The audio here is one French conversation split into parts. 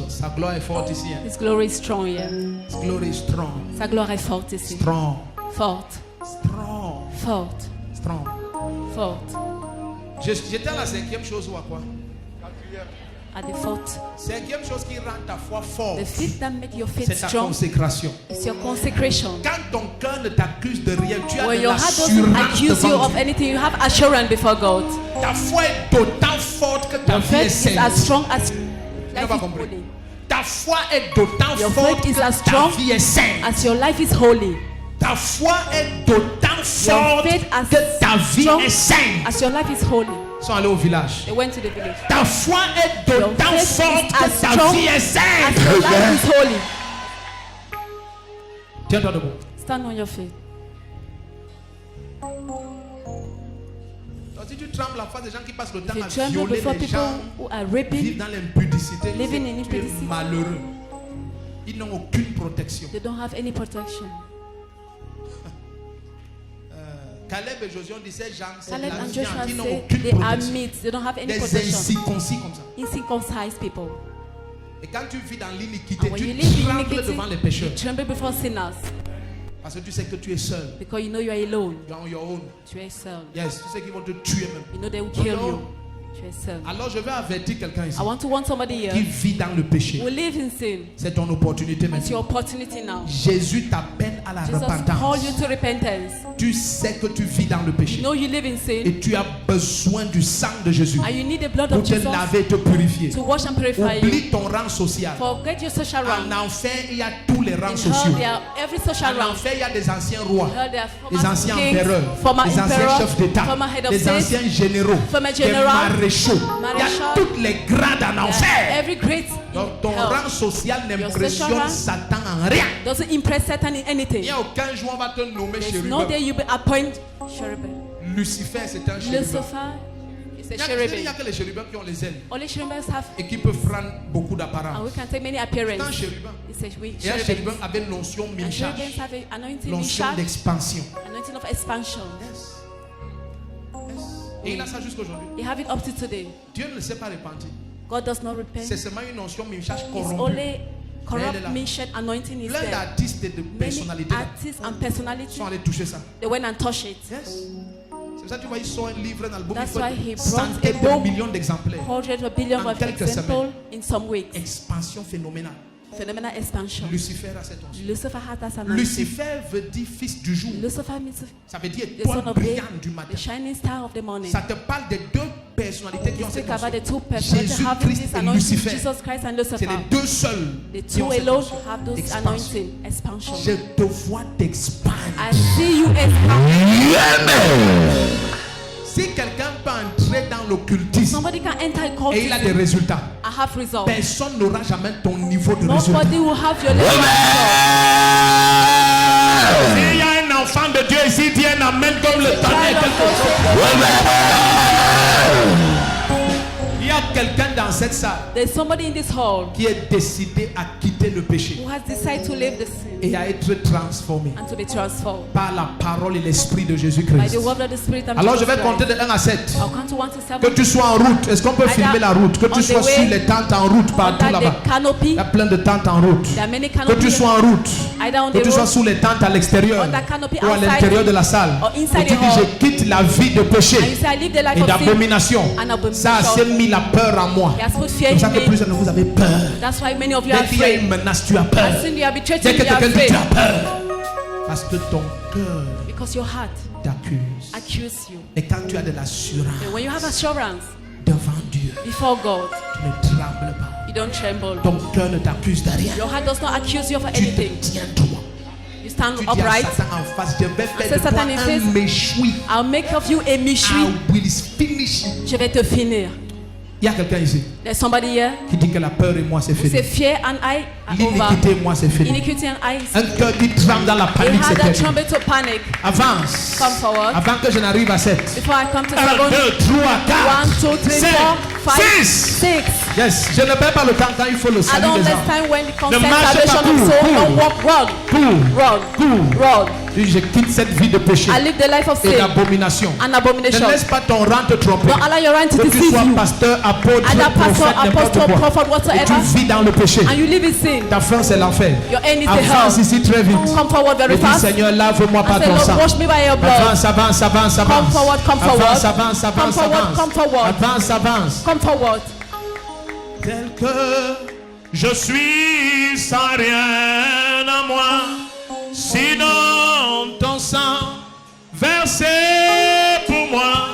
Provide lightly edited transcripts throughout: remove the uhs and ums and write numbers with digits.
chose. Sa gloire est forte ici. Hein. His glory is strong here. His glory is strong. Sa gloire est forte ici. Strong. Forte. Strong. Forte. Strong. Forte. J'étais à la 5e chose ou à quoi? At the fourth. 5e chose qui rend ta foi forte. The fifth that make your faith C'est ta strong. consécration. It's your consecration. Quand ton cœur ne t'accuse de rien, tu as When de your heart doesn't l'assurance accuse you devant of Dieu. anything, you have assurance before God. Ta foi est d'autant forte que ta Your vie est faith is as sainte. strong as Tu n'as life pas is compris. holy. Ta foi est d'autant Your forte faith is que as ta strong vie est sainte. as your life is holy. Ta foi est d'autant forte faith as que ta vie strong est sainte. As your life is holy. Ils sont allés au village. They went to the village. Ta foi est Your d'autant faith forte is que as ta strong vie est as sainte. your life is holy. Tiens-toi debout. Stand on your feet. Donc, si tu trembles en face des gens qui passent le temps If you à tremble violer before les people gens, who are vivre raping, dans l'impudicité, living in tu es impudicity. malheureux. Ils n'ont aucune protection. they don't have any protection. Caleb et Josué ont dit ces gens, c'est Caleb la and viande, Joshua ils n'ont say aucune they are protection. meat. They don't have any Des protection. incirconcis comme ça. Incircumcised people. Et quand tu vis dans l'iniquité, And when tu you live in trembles iniquity, devant les pécheurs. you tremble before sinners Parce que tu sais que tu es seul. because you know you are alone. You are on your own. Tu es seul. Yes, tu sais qu'ils vont te tuer même. You know they will On kill your you. own. Tu es seul. Alors je vais avertir quelqu'un ici I want to warn somebody qui here vit dans le péché. who live in sin. C'est ton opportunité It's your maintenant. opportunity now. Jésus t'appelle à la Jesus call repentance. you to repentance. Tu sais que tu vis dans le You péché. know you live in sin Et tu as besoin du sang de Jésus and you need the blood pour of te Jesus laver et te purifier. to wash and purify you. Oublie ton rang social. Forget your social rank. En enfer, il y a tous les rangs In sociaux. hell, there are every social En rank. enfer, il y a des anciens rois, In hell, there are des former anciens kings, empereurs, former des anciens emperor, chefs d'État, former head of des state, anciens généraux, former des general, maréchaux. Il y a maréchal. toutes les grades en There are enfer. every great Donc ton in hell. rang social social n'impressionne rank Satan en rien. doesn't impress Satan in Il anything. n'y a aucun jour on va te nommer There's no day chérubin. you be appointed cherubim. Lucifer, c'est un chérubin. Lucifer is a Il n'y a cherubim. que les chérubins qui ont les ailes Only cherubims have, et qui peuvent prendre beaucoup and d'apparence. we can take many C'est un appearances. chérubin. It's a we Et un chérubin cherubims. avait l'onction And minchage, cherubims have a anointing l'onction mishach, d'expansion. anointing of expansion. Yes. Yes. Et il a ça jusqu'aujourd'hui. You have it up to today. Dieu ne le sait pas repentir. God does not C'est repent. seulement une onction minchage It's corrompue. only Elle est corrupt là. mishach anointing is Plein there. d'artistes et de Many personnalités là, artists and personalities, sont allés toucher ça. they went and touched it. Yes. C'est pour ça que tu vois, ils sont un livre, un album, That's il why he faut brought centaines a de book. millions d'exemplaires. Hundreds of billions En of quelques examples in some weeks. Expansion phénoménale. Phenomenal expansion. Lucifer a cette onction. Lucifer had that anointing. Lucifer veut dire fils du jour. Lucifer means Ça veut dire the son étoile of day, brillante du matin. the shining star of the morning. Ça te parle des deux personnalités qui ont cette Speak about the onction. two personalities having Jésus-Christ this et anointing. Lucifer. Jesus Christ and C'est Lucifer. les deux seuls The qui ont two cette alone onction. have those Expansion. anointing. Expansion. Je te vois t'expandre. I see you expand. Si quelqu'un peut entrer dans l'occultisme Somebody can enter et il a des cultism. résultats, I have results. personne n'aura jamais ton niveau de résultat. Nobody will have your level of S'il y a un enfant de Dieu ici, dis un amen comme le tonnerre. Il y a quelqu'un dans cette salle There's somebody in this hall qui est décidé à quitter le péché who has decided to leave the sin et à être transformé and to be transformed par la parole et l'esprit de by Jésus-Christ. the word of the Spirit and Alors je Jesus vais compter Christ. de 1 à 7. I'll count to 1 to 7. Que tu sois en route, est-ce qu'on peut Either filmer la route? Que on tu the sois way, sur les tentes en route partout Under là-bas. the canopy, Il y a plein de tentes en route. there are many Que tu canopies. sois en route, Either on que the tu sois road sous les tentes à l'extérieur on the canopy ou à outside l'intérieur de la salle. or inside Et tu the dis hall. je quitte la vie de and you péché say, I live the life et of sin d'abomination. and abomination. Ça a assez mis la peur en moi. He has put fear C'est pour ça in que me. plusieurs de vous avez peur. That's why many of you are Dès qu'il y a une afraid. menace, tu as peur. As soon as you are betrayed, Dès que you are quelqu'un dit tu afraid. as peur. Parce que ton cœur Because your heart t'accuse. accuses you. Et quand tu as de l'assurance And when you have assurance devant Dieu, before God, tu ne trembles pas. you don't tremble. Ton cœur ne t'accuse de rien. Your heart does not accuse you of Tu te anything. tiens droit. You stand Tu dis à upright. Satan en face, je vais faire say de toi Satan in un face, méchoui. I'll make of you a I mishui. will finish you. Je vais te finir. Il y a quelqu'un ici There's somebody here qui dit que la peur et moi c'est who say fini. fear and I are L'iniquité over. et moi c'est fini. Iniquity and I. Un cœur qui tremble dans la He panique, c'est had a terminé. trumpet to panic. Avance. Come forward. Avant que je n'arrive à 7. Before I come to 1, 2, 7. 3, 4, 1, 2, 3, 5, 4, 5, 6. 6. Yes. Je ne perds pas le temps quand il faut le I salut don't des waste âmes. time when it concerns marche salvation pas, of cours, soul. cours. Don't walk, run, Cours. run, Je quitte cette vie de péché I live the life of et sin d'abomination. and Ne abomination. laisse pas ton rang te tromper. Don't allow your run to Que tu deceive sois you. pasteur, apôtre, Either pastor, prophète, n'importe apostle, quoi. prophet, Et tu whatsoever, vis dans le péché. and you live in sin. Ta fin c'est l'enfer. Your end is the Avance hell. ici très vite. Come forward very Et dis fast. Seigneur, lave-moi par I say, ton Lord, sang. wash me by your blood. Avance, avance, avance, avance. Come forward, come forward. Avance, avance, Come avance, forward, avance. come forward. Avance, avance. Come forward. Tel que je suis sans rien à moi, sinon ton sang versé pour moi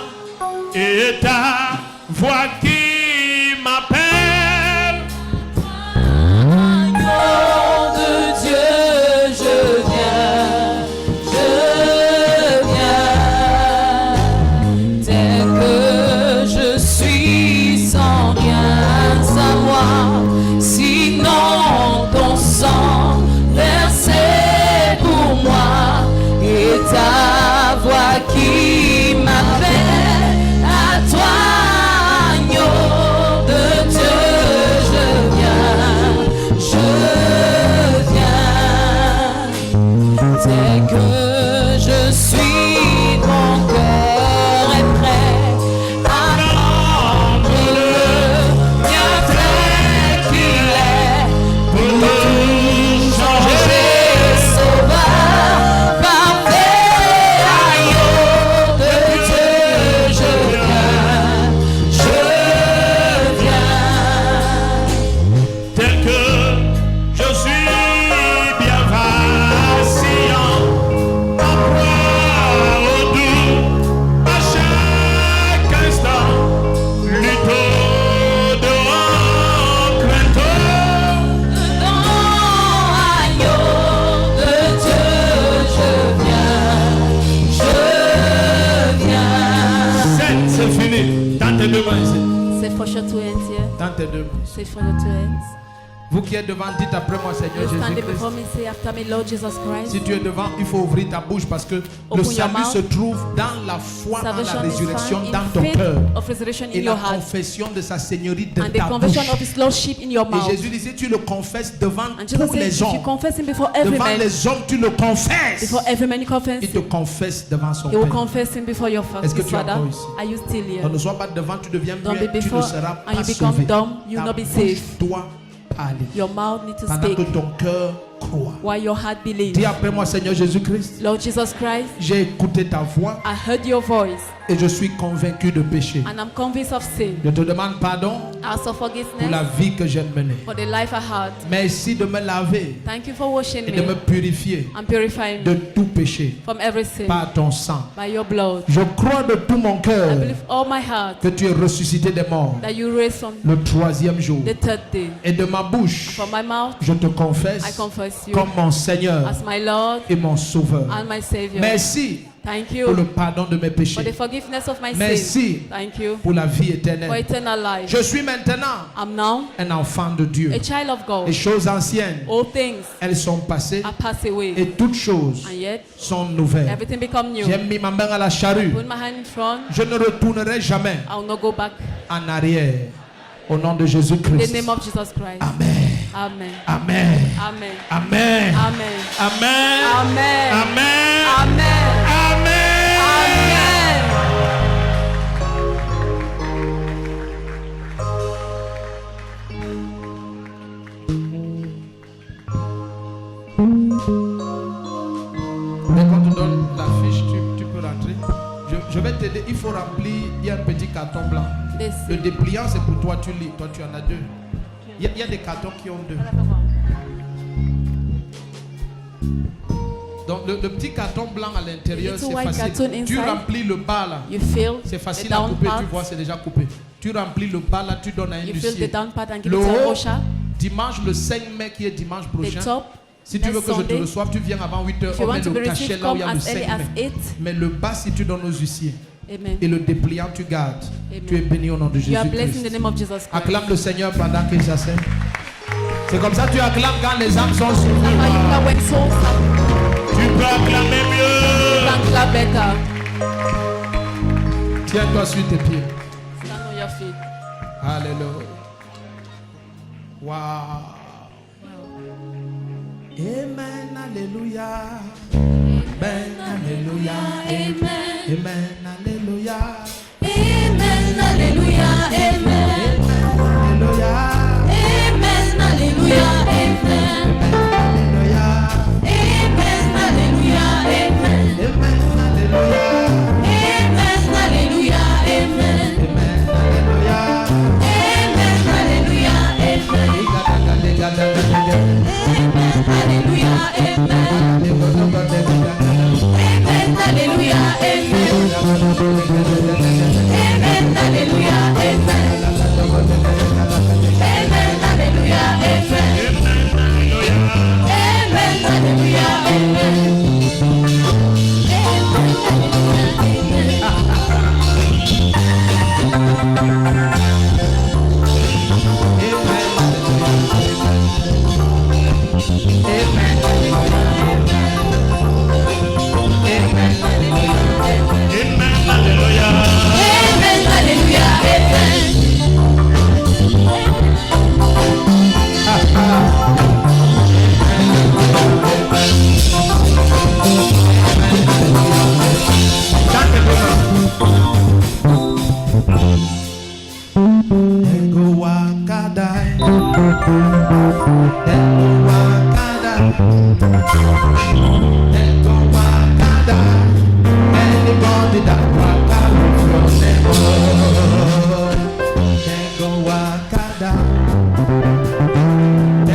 et ta voix qui m'appelle. Agneau de Dieu, je viens, tel que je suis sans rien savoir, sinon ton sang versé pour moi et ta voix qui m'appelle. À toi, agneau de Dieu, je viens, tel que je suis, mon cœur est prêt à prendre le bienfait qu'il est pour tout changer, sauveur, parfait, agneau de Dieu, je viens, Tel que je suis bien vacillant, en proie au doux à chaque instant, lutte au-dehors, crainte agneau de Dieu, je viens. c'est fini. Dans tes deux mains ici. Say for your two hands here. Dans tes deux mains. Say for your two hands. Vous qui êtes devant, dites après moi, Seigneur You standing before Jésus-Christ. me, say after me, Lord Jesus Christ. Si tu es devant, il faut ouvrir ta bouche parce que le Open your salut mouth. se trouve dans la foi, dans la Salvation is résurrection, found dans in ton faith cœur. of resurrection Et in la your heart confession de sa seigneurie de and the ta conversion bouche. of His lordship in your Et mouth. Jésus disait, tu le confesses devant And Jesus tous said, les if you hommes. confess Him before every Devant man, les hommes, tu le confesses. before every man you confess, Il te confesse devant son He will Père. confess Him before your Est-ce que his tu es Father. encore ici? Are you still here? Donc ne sois pas devant, tu deviens Don't muet, be tu ne before seras and pas you become sauvé. dumb, you will Ta not be bouche saved. doit parler. Your mouth needs to Pendant que speak ton cœur croit. while your heart believes. Dis après moi, Seigneur Jésus-Christ, Lord Jesus Christ, j'ai écouté ta voix I heard your voice et je suis convaincu de péché. and I'm convinced of sin. Je te demande pardon Ask for pour forgiveness la vie que j'ai menée. for the life I had. Merci de me laver Thank you for washing et de me me purifier and purifying de me tout péché from every sin par ton sang. by your blood. Je crois de tout mon I cœur believe all my heart que tu es ressuscité des morts that you raised from le troisième jour. the third day. Et de ma bouche, From my mouth, je te I confesse confess you comme mon Seigneur as my Lord et mon Sauveur. and my Savior. Merci Thank pour you le pardon de mes for the péchés. forgiveness of my Merci sins. Thank you pour la vie for éternelle. eternal life. Je suis maintenant I'm now un enfant de Dieu. a child of God. Les choses anciennes, All things elles sont passées are passed away, et toutes choses and yet sont nouvelles. everything become new. J'ai mis ma main à la charrue. Put my hand in front. Je ne retournerai jamais I will not go back. en arrière. Au nom de In the Jésus-Christ. name of Jesus Christ. Amen. Amen. Amen. Amen. Amen. Amen. Amen. Amen. Amen. Amen. Amen. Amen. Mais quand on donne la fiche, tu peux rentrer. Je vais t'aider. Il faut remplir. Il y a un petit carton blanc. This. Le dépliant, c'est pour toi, tu lis. Toi, tu en as deux. Il y a des cartons qui ont deux. Donc, le petit carton blanc à l'intérieur, Little c'est white carton facile. Tu inside. remplis le bas là. You fill C'est the facile à down couper. part. Tu vois, c'est déjà coupé. Tu remplis le bas là, tu donnes à un You fill huissier. the down part and give Le it to haut, Osha. dimanche le 5 mai qui est dimanche The prochain. top. Si tu veux next que je te Sunday. reçoive, tu viens avant 8h. If you On met want to le be cachet received, là où il come y a le as early 5 as mai. 8. Mais le bas, si tu donnes aux huissiers. Amen. Et le dépliant, tu gardes. Amen. Tu es béni au nom de You are blessed in the Jésus-Christ. name of Jesus Christ. Acclame le Seigneur pendant qu'il s'assène. C'est comme ça que tu acclames quand les âmes sont That's how you sauvées. clap when souls are. Tu peux acclamer You mieux. can clap better. Tiens-toi sur tes pieds. Stand on your feet. Alléluia. Wow. Amen, alléluia. Amen, alléluia. Amen. Amen, alléluia. Amen. Hallelujah. Amen. Alléluia. Amen. Hallelujah. Amen. Alléluia. Amen. Hallelujah. Amen. Amen, alléluia. Amen. Hallelujah. Amen. Amen, alléluia. Amen. Hallelujah. Amen. Amen. Hallelujah. Amen. Amen. Hallelujah. Amen. Amen. Hallelujah. Amen. Amen. Hallelujah. Amen. Amen. Hallelujah. Amen. Amen. Hallelujah. Amen. Ego wakadai. Ego wakadai. Ego wakadai. Anybody that waka with your name. Ego wakadai.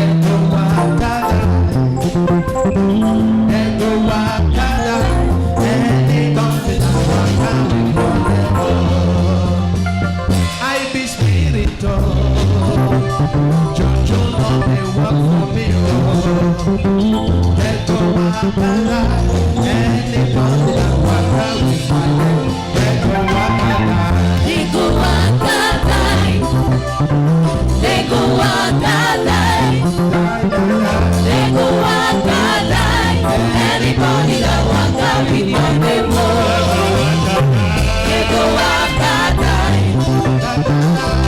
Ego wakadai. Ego wakadai. Anybody that waka with your name. I be spiritual. Jojo on the work for me. Let go wakala. Anybody that waka with my name. Let go wakala. They go wakadai. They go wakadai. They go wakadai. Anybody that waka with your name. They go wakadai.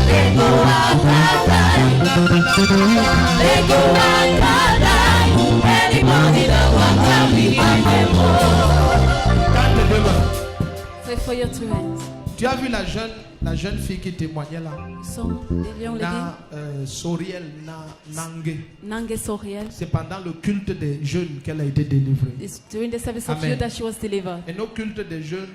They go wakadai. They go wakadai. Anybody that waka with your name. Say for your two hands. Tu as vu la jeune fille qui témoignait là? So, the young lady, Na Soriel Nange. Nange Soriel, C'est pendant le culte des jeunes qu'elle a été délivrée. is during the service of Amen. youth that she was delivered. Et nos cultes des jeunes,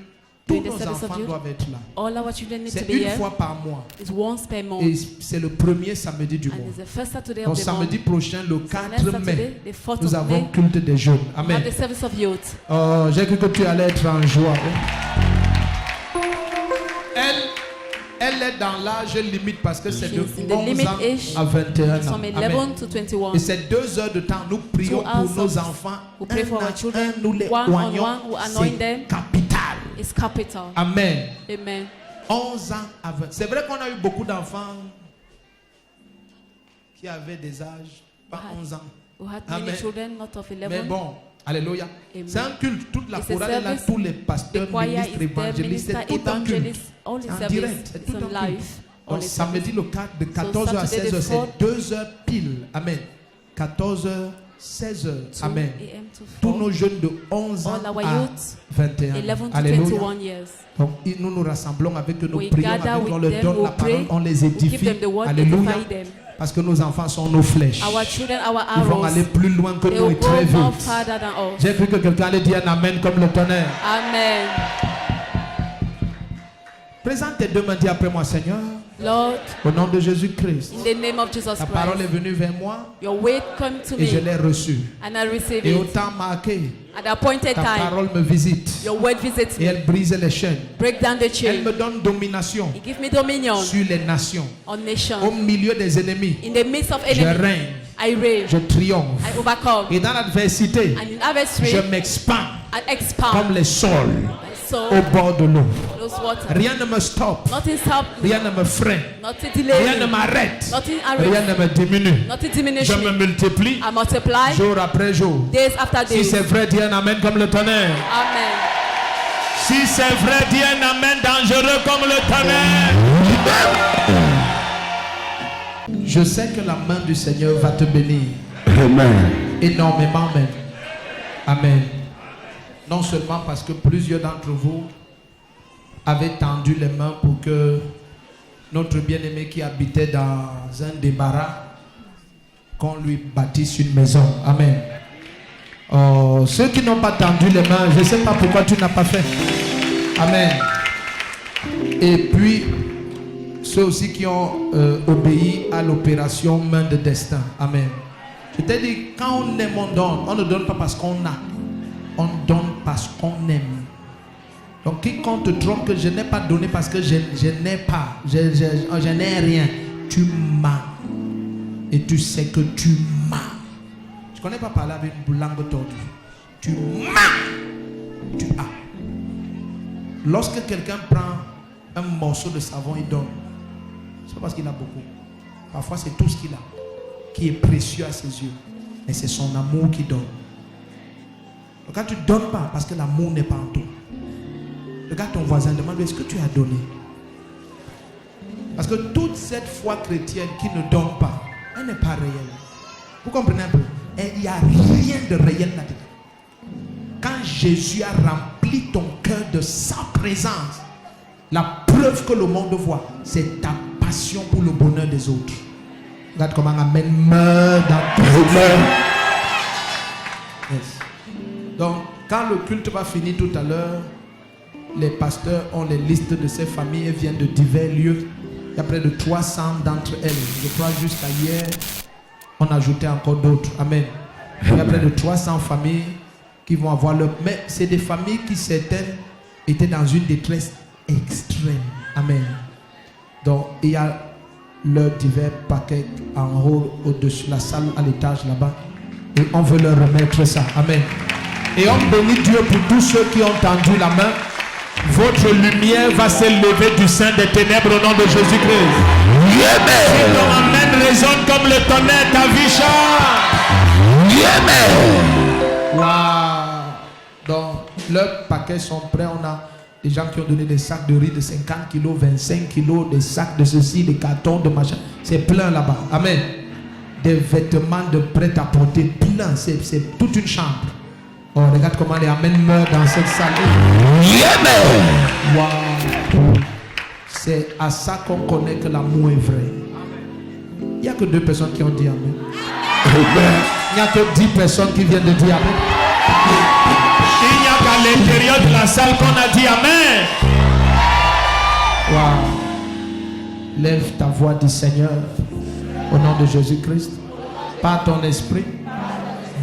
tous During the nos service of enfants youth, doivent être là. all our children need to C'est be une here. fois par mois. It's once per month. Et c'est le premier samedi du And mois. it's the first Saturday Donc of the month. samedi prochain, le So 4 next Saturday, mai, the 4th nous of avons May, culte des jeunes. we Amen. have the service of youth. Oh, j'ai cru que tu allais être en joie. Elle est dans l'âge limite parce que c'est de She's in the 11 limit ans age. à 21 It's ans. from Amen. 11 to 21. Et c'est 2 heures de temps. Nous prions 2 hours pour nos of- enfants. we pray for Un our à children, un, nous les one on oignons. one, we anoint them. C'est capital. It's capital. Amen. Amen. 11 ans à 20. C'est vrai qu'on a eu beaucoup d'enfants qui avaient des âges, pas 11 ans. We had many Amen. children, not of 11. Mais bon, alléluia. Amen. C'est un culte. Toute la It's a chorale est là, service. tous les pasteurs, The choir ministres, is there, évangélistes, minister, c'est tout un culte. evangelist, all the En service direct, c'est is tout on un culte. live. Donc All the samedi le 4 de 14h à Saturday 16h, the c'est 4th. 2 heures pile. Amen. 14h, 16h. 2 Amen. a.m. to Tous 4. nos jeunes de 11 ans All our à youth, 21 ans. 11 to Alléluia. 21 years. Donc nous nous rassemblons avec eux, nous We prions gather avec eux, on with leur them, donne we la parole, pray, on les We give édifie. them the word, Alléluia. edify them. Parce que nos enfants sont nos flèches. Our children, our Ils vont arrows, aller plus loin que they nous will et très go more vite. farther than us. J'ai cru que quelqu'un allait dire un amen comme le tonnerre. Amen. Présente tes deux mains, dis après moi, Seigneur, Lord, au nom de Jésus-Christ. in the name of Jesus Ta parole est Christ, venue vers moi your word come to et je me l'ai reçue. and I receive Et au it. temps marqué, At the appointed ta time, parole me visite your word visits et me. elle brise les chaînes. Break down the Elle chain. me donne domination You give me dominion sur les nations. on Au nations. milieu des ennemis, In the midst of je enemies, règne, I reign. je triomphe. I overcome. Et dans l'adversité, And in adversary, je m'expande I comme expand. les sols So, au bord de l'eau. those water. Rien ne me stoppe, Nothing stop me. rien ne me freine, Nothing rien ne delay me. m'arrête, Nothing rien arrest. ne me diminue. Nothing diminish Je me me. multiplie I multiply jour après jour. days after Si days. c'est vrai, dis un amen comme le tonnerre. Amen. Si c'est vrai, dis un amen dangereux comme le tonnerre. Je sais que la main du Seigneur va te bénir. Amen. Énormément même. Amen. Non seulement parce que plusieurs d'entre vous avaient tendu les mains pour que notre bien-aimé qui habitait dans un débarras, qu'on lui bâtisse une maison. Amen. Oh, ceux qui n'ont pas tendu les mains, je ne sais pas pourquoi tu n'as pas fait. Amen. Et puis, ceux aussi qui ont obéi à l'opération main de destin. Amen. Je t'ai dit, quand on aime, on donne. On ne donne pas parce qu'on a. On donne parce qu'on aime. Donc, quiconque te trompe que je n'ai pas donné parce que je n'ai pas, je n'ai rien, tu m'as. Et tu sais que tu m'as. Je ne connais pas parler avec une langue tordue. Tu m'as. Tu as. Lorsque quelqu'un prend un morceau de savon et donne, c'est pas parce qu'il a beaucoup. Parfois, c'est tout ce qu'il a qui est précieux à ses yeux. Mais c'est son amour qui donne. Donc, quand tu ne donnes pas, parce que l'amour n'est pas en toi. Regarde ton voisin, demande-lui, est-ce que tu as donné? Parce que toute cette foi chrétienne qui ne donne pas, elle n'est pas réelle. Vous comprenez un peu? Il n'y a rien de réel là-dedans. Quand Jésus a rempli ton cœur de sa présence, la preuve que le monde voit, c'est ta passion pour le bonheur des autres. Regarde comment Amen meurt dans ton cœur. Yes. Donc, quand le culte va finir tout à l'heure, les pasteurs ont les listes de ces familles et viennent de divers lieux. Il y a près de 300 d'entre elles. Je crois jusqu'à hier, on a ajouté encore d'autres. Amen. Il y a près de 300 familles qui vont avoir leur... Mais c'est des familles qui, certaines, étaient dans une détresse extrême. Amen. Donc, il y a leurs divers paquets en haut, au-dessus de la salle, à l'étage là-bas. Et on veut leur remettre ça. Amen. Et on bénit Dieu pour tous ceux qui ont tendu la main. Votre lumière va s'élever du sein des ténèbres au nom de Jésus-Christ. Amen. Ton amen résonne comme le tonnerre, ta vie change. Amen. Waouh. Donc, leurs paquets sont prêts. On a des gens qui ont donné des sacs de riz de 50 kilos, 25 kilos, des sacs de ceci, des cartons de machin. C'est plein là-bas. Amen. Des vêtements de prêt à porter, plein. C'est toute une chambre. Oh, regarde comment les amens meurent dans cette salle. Amen. Wow. C'est à ça qu'on connaît que l'amour est vrai. Il n'y a que 2 personnes qui ont dit Amen. Amen. Il n'y a que 10 personnes qui viennent de dire Amen. Il n'y a qu'à l'intérieur de la salle qu'on a dit Amen. Wow. Lève ta voix, dis Seigneur, au nom de Jésus-Christ, par ton esprit,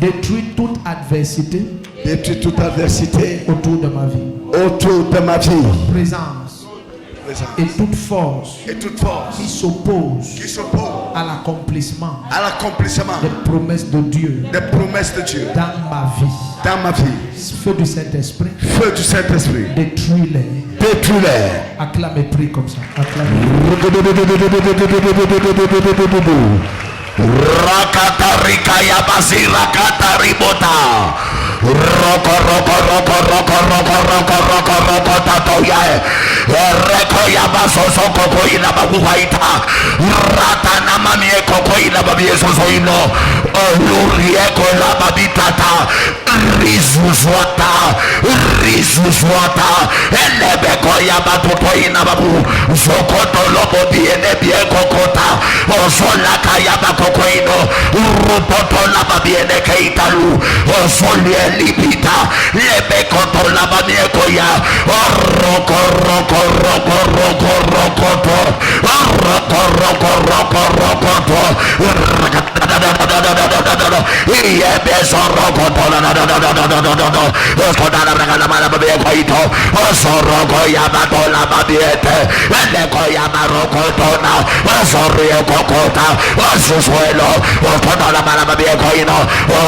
détruis toute adversité. Détruis toute adversité autour de ma vie. Autour de ma vie. Présence. Et toute force. Et toute force qui s'oppose à l'accomplissement. Des promesses de Dieu. Des promesses de Dieu. Dans ma vie. Dans ma vie. Feu du Saint-Esprit. Feu du Saint-Esprit. Détruis-les. Détruis-les. Acclame et prie comme ça. Acclame. Rakatarika ya basira kataribota. Roko roko roko roko roko roko roko roko tatoya. Reko ya basoso koko ina babuhaita. Rata na mami koko ina babieso soino. Olurie kola babitata. Rizuzwata. Rizuzwata. Elebeko ya batoto ina babu. Zokoto lobo biene bie kokota. Osola kaya bakokoino. Rupoto la babiene keitalu. Osolie libita. Lebekoto la babieko ya. Roko roko roko roko roko to. Roko roko roko roko to. Iye beso roko to. Oskodana regala mala babieko ito. Osoroko ya batola babiete. Eleko ya maroko tona. Osorio kokota. Osusuelo. Oskodana mala babieko ino.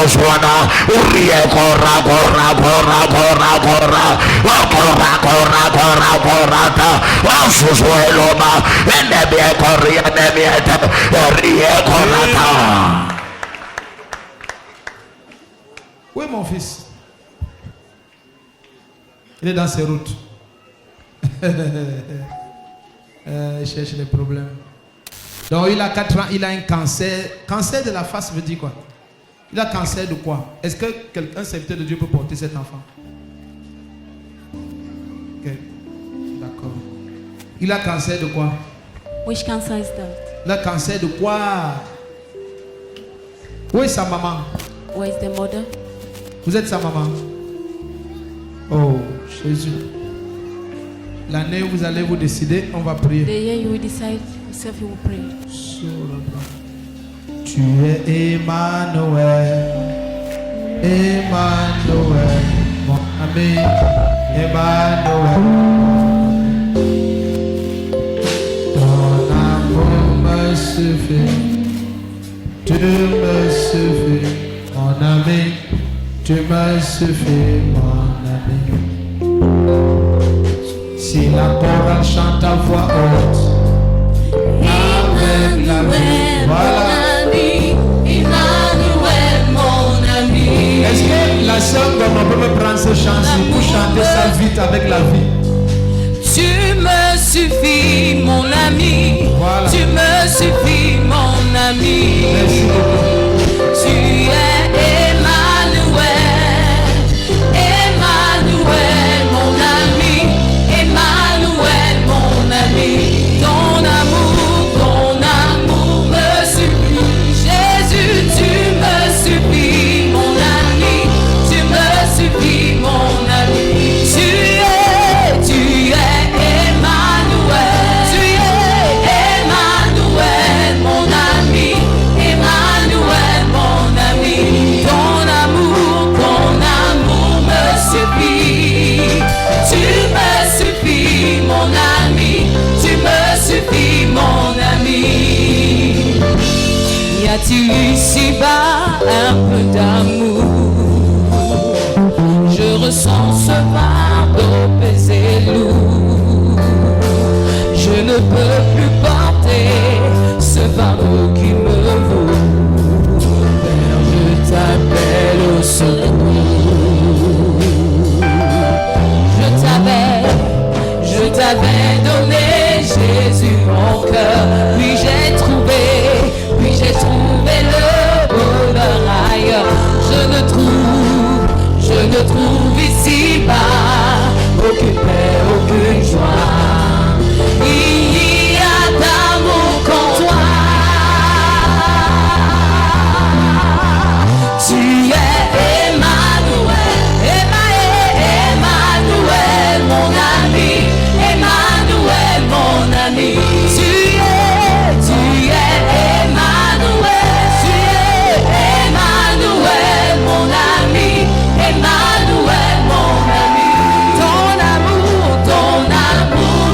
Oswana. Urie korra korra korra korra korra. Korra korra korra korra ta. Osusuelo ma. Enebie korri enemiete. Rie korra ta. Où est mon fils? Il est dans ses routes. Il cherche les problèmes. Donc il a 4 ans, il a un cancer. Cancer de la face veut dire quoi? Il a cancer de quoi? Est-ce que un serviteur de Dieu peut porter cet enfant? Ok. D'accord. Il a cancer de quoi? Which cancer is that? Il a cancer de quoi? Où est sa maman? Where is the mother? Vous êtes sa maman? Oh, Jésus. L'année où vous allez vous décider, on va prier. The year you will decide yourself, you will pray. Tu es Emmanuel, Emmanuel, mon ami, Emmanuel. Ton amour me suffit, tu me suffis, mon ami, tu me suffis, mon ami. Si la chorale chante à voix haute, avec la vie, voilà. Est-ce que la sœur Goma peut me prendre ce chant-ci pour chanter ça vite avec la vie? Tu me suffis, mon ami. Voilà. Tu me suffis, mon ami. Merci beaucoup. Tu es Emmanuel, Emmanuel, mon ami. Emmanuel, mon ami. Ton amour me suffit. Jésus, tu me suffis, mon ami. Tu me suffis, mon ami. Tu es Emmanuel. Tu es Emmanuel, mon ami. Emmanuel, mon ami. Ton amour me suffit. Tu me suffis, mon ami. Tu me suffis, mon ami. Y a-t-il ici-bas un peu d'amour? Je ressens ce fardeau pesé lourd. Je ne peux plus porter ce fardeau qui me vaut. Père, je t'appelle au secours. Je t'avais donné Jésus mon cœur. Puis j'ai trouvé le bonheur ailleurs. Je ne trouve ici-bas aucune paix, aucune joie. Il y a d'amour qu'en toi. Tu es Emmanuel, Emmanuel, mon ami. Emmanuel, mon ami. Tu es Emmanuel. Tu es Emmanuel, mon ami. Emmanuel, mon ami. Ton amour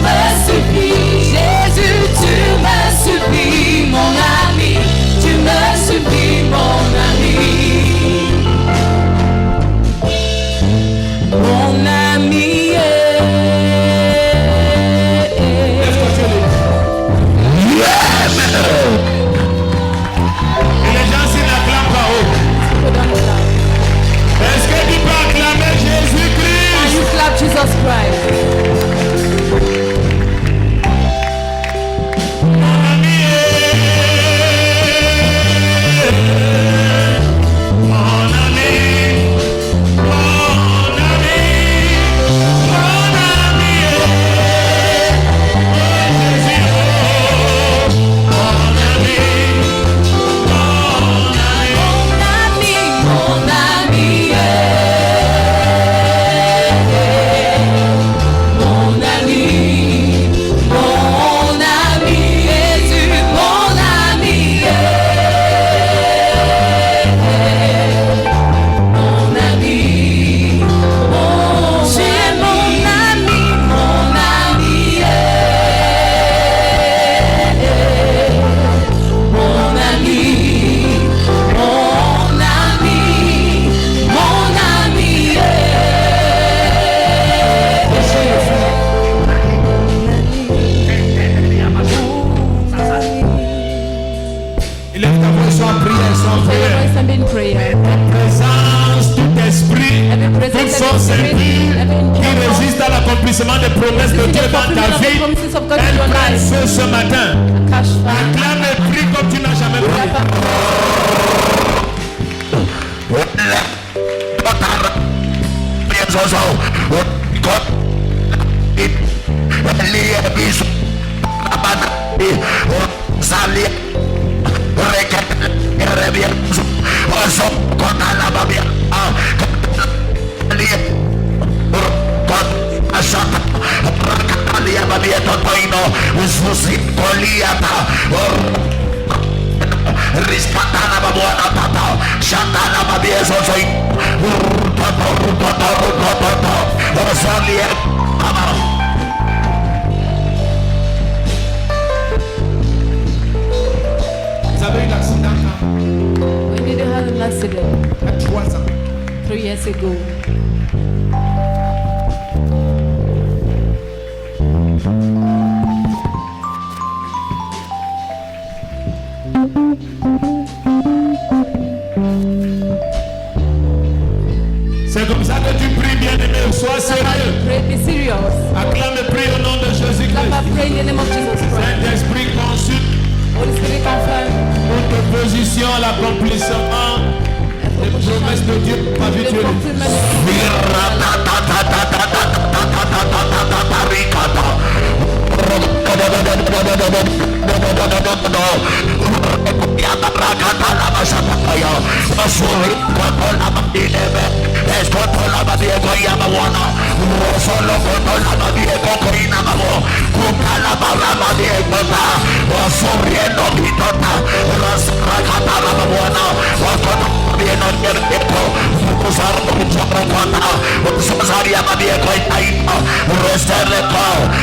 me suffit. Jésus, tu me suffis, mon ami. Tu me suffis, mon ami. Mon ami. Et les gens s'ils n'acclament pas haut. Est-ce que tu peux acclamer Can Jésus-Christ? you clap Jesus Christ? Mon ami, mon ami, mon ami, mon ami, Jésus, mon ami, Mon ami, mon ami, mon ami, Jésus, mon ami, mon ami, tu es mon ami, mon ami, mon ami, mon ami, mon ami. Élève ta voix, sois en prière, sois en Lift your prière. voice and be in prayer. présence, tout esprit, Every toute presence, force every impie spirit, every qui résiste à l'accomplissement des promesses de Dieu dans ta vie, elle prend feu ce matin. catch fire. Acclame Zalia Reket Rebia Oso Kotala Babia Ashata Rakatalia Babia Totoino Zuzi Koliata Rispatana Babuana Tata Shatana Babia Sosoi Rosalia Vous avez eu l'accident quand? When did you have an accident? Il y a 3 ans. 3 years ago. C'est comme ça que tu pries, bien-aimé. Sois sérieux. Pray, be serious. Acclame et prie au nom de Jésus-Christ. Lamba, pray in the name of Jesus Christ. Saint-Esprit consulte Holy Spirit, confirm notre position, l'accomplissement des promesses de Dieu pour ma vie. the fulfillment.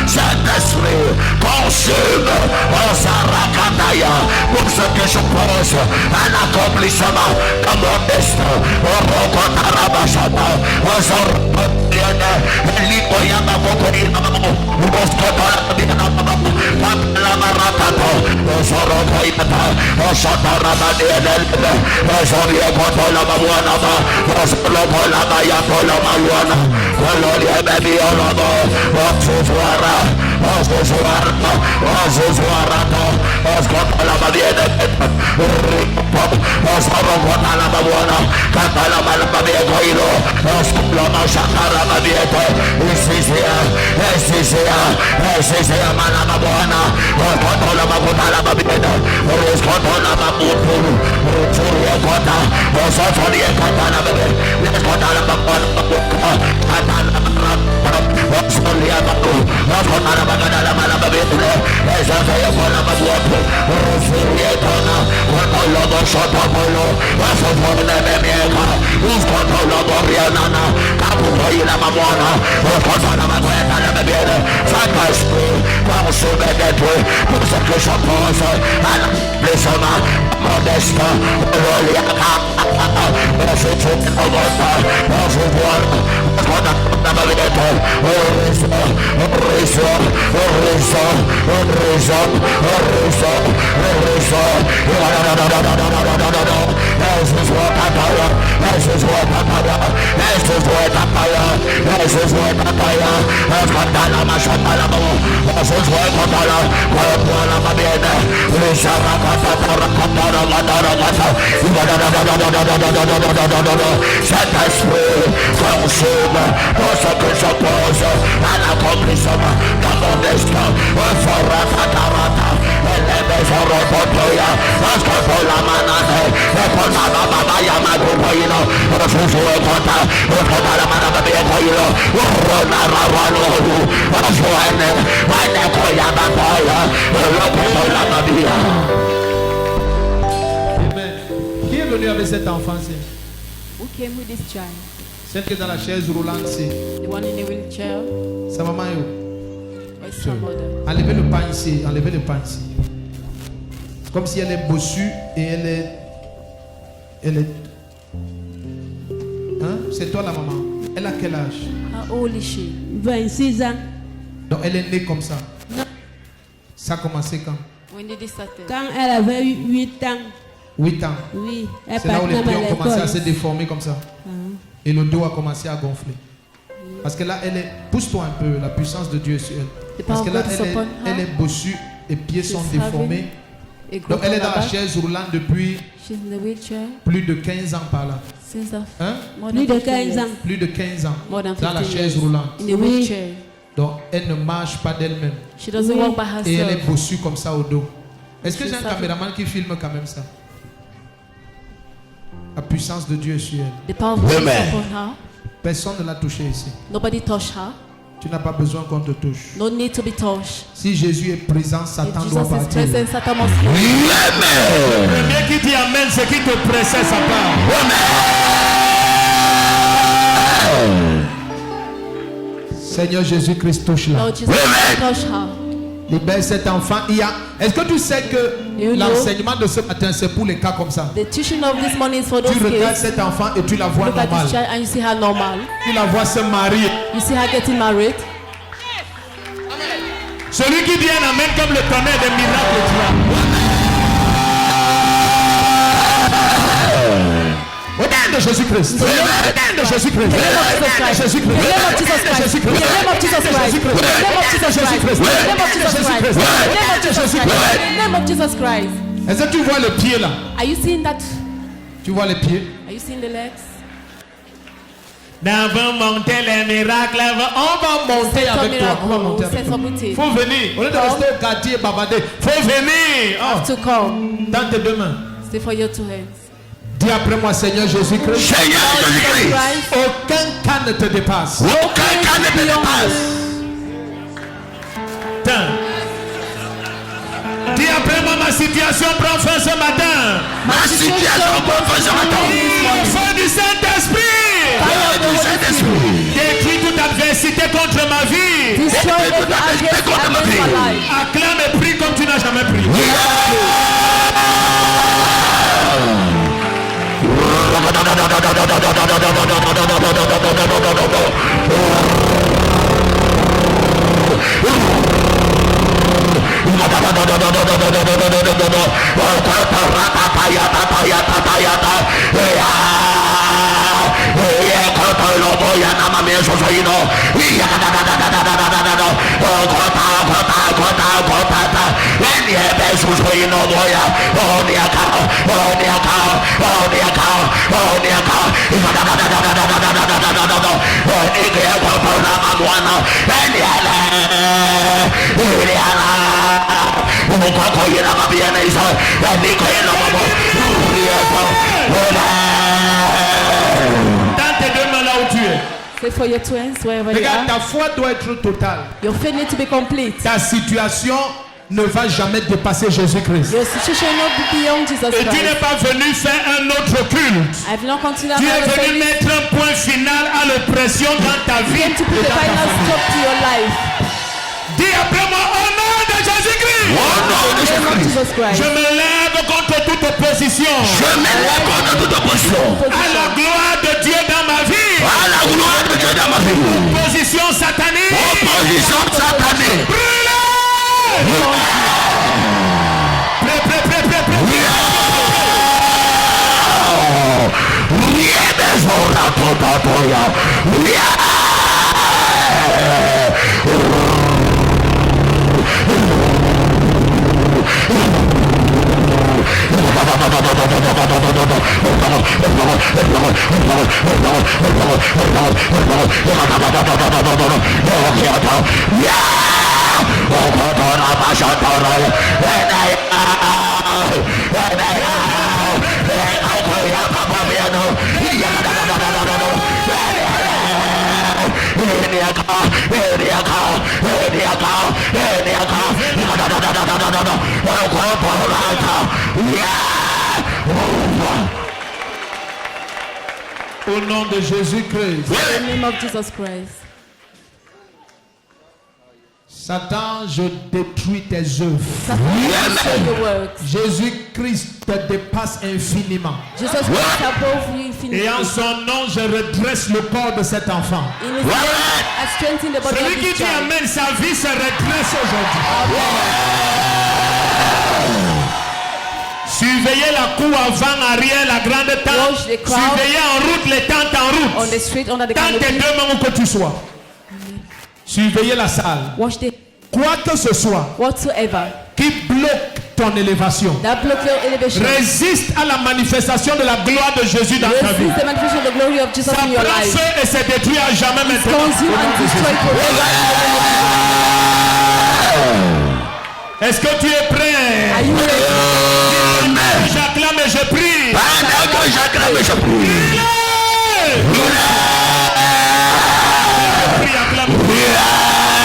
Saint-Esprit, consume pour ce que je pense à l'accomplissement de mon destin. Saint-Esprit, consume pour ce que je pose à l'accomplissement de mon destin. Amen. Qui est venu avec cet enfant? Who came with this child? Celle qui est dans la chaise roulante, c'est The one in the wheelchair? sa maman. Or is her mother? Enlevez le pain ici. Enlevez le pain ici. C'est comme si elle est bossue et elle est. Hein? C'est toi la maman. Elle a quel âge? How old is she? 26 ans. Donc elle est née comme ça. Non. Ça a commencé quand? When did it start? Quand elle avait 8 ans, 8 ans. oui, elle C'est là où les partait pieds même à ont commencé à se l'école. déformer comme ça. Et le dos a commencé à gonfler. Parce que là, elle est. Pousse-toi un peu, la puissance de Dieu est sur elle. The Parce power que là, of God is upon her. elle est bossue, les pieds sont She's déformés. A Donc elle est dans la growth on her back. chaise roulante depuis She's in the wheelchair plus de 15 ans par là. since Hein? more Plus than de 15 15 years. ans. Plus de 15 ans. More than Dans la 15 chaise years. roulante. In the Oui. wheelchair. Donc elle ne marche pas d'elle-même. She doesn't Oui. walk by Et elle est herself. bossue comme ça au dos. Est-ce que j'ai un caméraman qui filme quand même ça? La puissance de Dieu est sur elle. The power of God is Amen. upon her. Personne ne l'a touché ici. Nobody touch her. Tu n'as pas besoin qu'on te touche. No need to be touched. Si Jésus est présent, If Satan Jesus doit is partir. present, Satan must go. Amen. Le premier qui dit Amen, c'est qui te pressait sa part. Seigneur Jésus-Christ, touche-la. Lord Jesus, touch her. Libère cet enfant. Est-ce que tu sais que You know. l'enseignement de ce matin, c'est pour les cas comme ça? The teaching of this morning is for those Tu regardes kids. cet enfant et tu la vois Look at normale. this child and you see her normal. Tu la vois se marier. You see her getting married. Celui qui dit un Amen comme le tonnerre des miracles, tu vois. Au nom de Jésus-Christ. Au nom de Jésus-Christ. In the name of Jesus Christ. Jésus-Christ. In the name of Jesus Christ. In the name of Jesus Christ. In the name of Jesus Christ. In the name of Jesus Christ. In the name of Jesus Christ. In the name of Jesus Christ. Est-ce que tu vois le pied là? Are you seeing that? Tu vois les pieds? Are you seeing the legs? Dans vont monter les miracles. On va monter Set up avec toi. On va miracle. monter avec Set toi. up with it. Faut venir. Au lieu de rester au quartier babader, Faut venir. Oh. To come. dans tes deux mains. Stay for your two hands. Dis après moi, Seigneur Jésus-Christ. Seigneur Jésus-Christ. Christ. Aucun cas ne te dépasse. Aucun cas ne te dépasse. Tiens. Dis après moi, ma situation prend fin ce matin. Ma situation pour faire ce matin. Le feu du Saint-Esprit. Feu du Saint-Esprit. Détruis toute adversité contre ma vie. Destroy every against my life. Acclame et prie comme tu n'as jamais prié. Dans tes deux mains là où tu es. Stay for your two hands wherever you Regarde, are. ta foi doit être totale. Your faith needs to be complete. Ta situation ne va jamais dépasser Jésus-Christ. Your situation will not be beyond Jesus Et tu n'es Christ. pas venu faire un autre culte. I've not continued Tu es another venu service. mettre un point final à l'oppression dans ta vie. Came to put et a dans ta final famille. stop to your life. Dis après moi au nom de Jésus-Christ. Au nom de In the name of Jésus-Christ. Jesus Christ. Je me lève contre toute opposition. Je m'élève contre toute opposition. À la gloire de Dieu dans ma vie. À la gloire de Dieu dans ma vie. Opposition satanique. Opposition satanique. Brûlez. Au nom de Jésus-Christ. In the name of Jesus Christ. Satan, je détruis tes œuvres. Destroy your works. Jésus-Christ te dépasse infiniment. Jesus Christ above you Et en infinitely. son nom, je redresse le corps de cet enfant. In his name, I strengthen the body Celui of qui this dit child. Amen, sa vie se redresse aujourd'hui. Surveillez la cour avant, arrière, la grande tente. Watch the crowd. Surveillez en route les tentes en On route. the street, under the Dans tes canopy. deux mains où que tu sois. Surveillez la salle. Watch the Quoi que ce soit whatsoever qui bloque ton élévation, that block your elevation. résiste à la manifestation de la gloire de Jésus dans ta vie. Resist the manifestation of the glory of Jesus Ça in your prend life. feu et se détruit à jamais maintenant. Consume and destroy forever. Est-ce que tu es prêt? Are you ready? J'acclame et je prie. Pendant que j'acclame et je prie. Prie, acclame.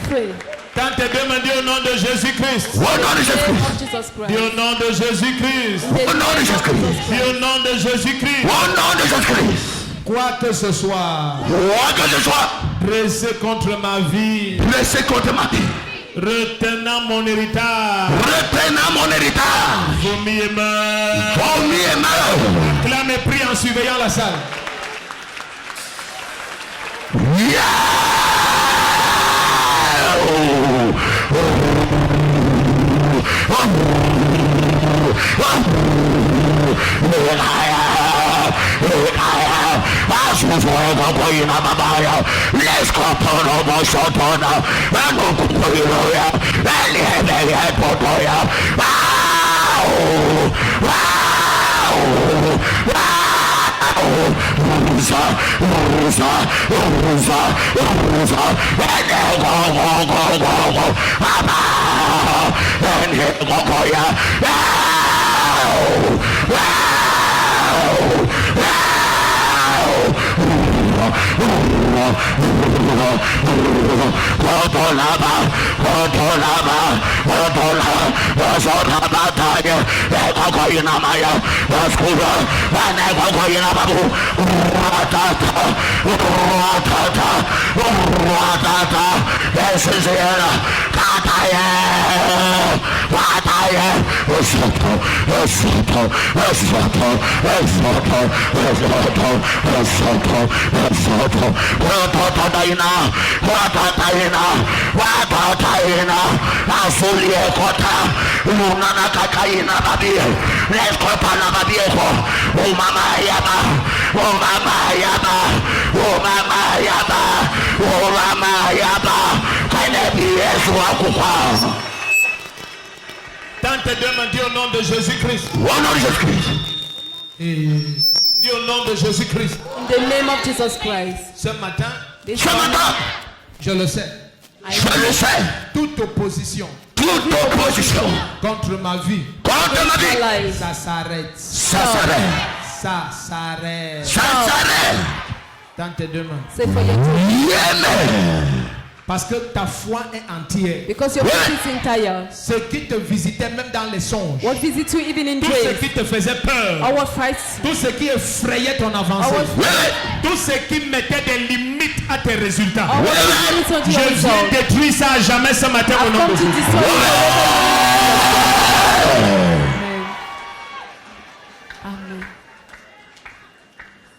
Pray. Quand tes deux mains, dis au nom de Jésus-Christ. In the name of Jesus Dis Christ. au nom de Jésus-Christ. In the name of Jesus Christ. Dis au nom de Jésus-Christ. Au nom de Jésus-Christ. Quoi que ce soit Quoi que ce soit Dressé contre ma vie. blessé contre ma vie, Retenant mon héritage. retenant mon héritage, Vomi et meurt. vomi et meurt. Clame et prie en surveillant la salle. Dans tes deux mains, dis au nom de Jésus-Christ. Au nom de Jésus-Christ. Dis au nom de Jésus-Christ. In the name of Jesus Christ. Ce matin, This Ce matin, je le sais, je le sais, toute opposition toute opposition contre ma vie, contre ma vie, life. ça s'arrête. ça s'arrête. Ça s'arrête. Ça s'arrête. Dans tes deux mains. Say for your children. Amen. Parce que ta foi est entière. Because your faith is entire. Ce qui te visitait même dans les songes, What visit you even in Tout ce dreams. qui te faisait peur. Our fights. tout ce qui effrayait ton avancée, Our Oui, Tout ce qui mettait des limites à tes résultats. our limits unto Je your viens result. détruire ça à jamais ce matin au I've nom come de to Jésus. destroy you. Amen.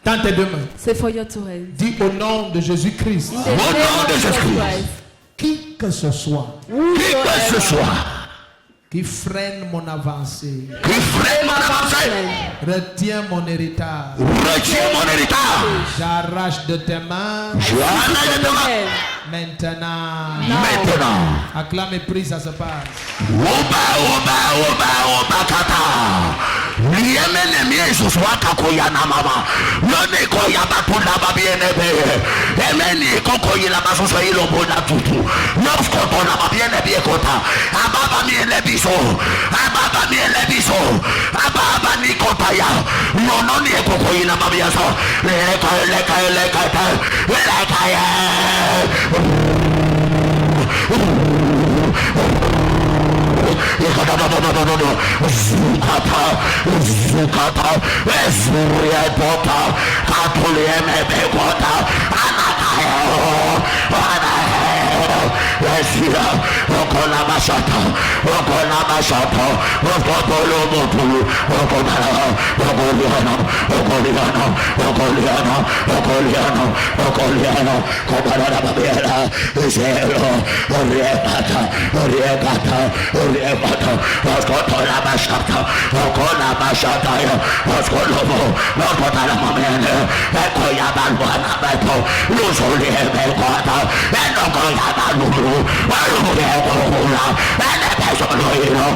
dans tes deux mains, Say for your two hands. dis au nom de Jésus-Christ, In the name of Jesus Christ. qui que ce soit qui que ce soit qui freine mon avancée, qui freine mon avancée, retiens mon héritage, retire mon héritage. j'arrache de tes mains Je l'enlève de ma maintenant. maintenant. Acclame et prie, ça se passe. Oba, oba, oba, oba, kata. Liemene miesus wakakoyana mama. Yone koya batunda babiene be. Emeni kokoyila basuso ilo bona tutu. Noskoto na babiene biekota. Ababa miele biso. Ababa miele biso. Ababa nikotaya. Nononi kokoyila babiaso. Leka. Zukata, Ezuriepota, Katuliemebekota, Lesira, Okola Masata, Okotolomotu, Okoliano, Kobarada Babiera, Zero, Oriepata, Oskotola Masata, Okola Masataya, Oskolomo, Okotala Mamene, Ekoyabalwana Beto, Lusuli Ebekota, Enokoyabalulu, Aluyekola, and the Pesoloino,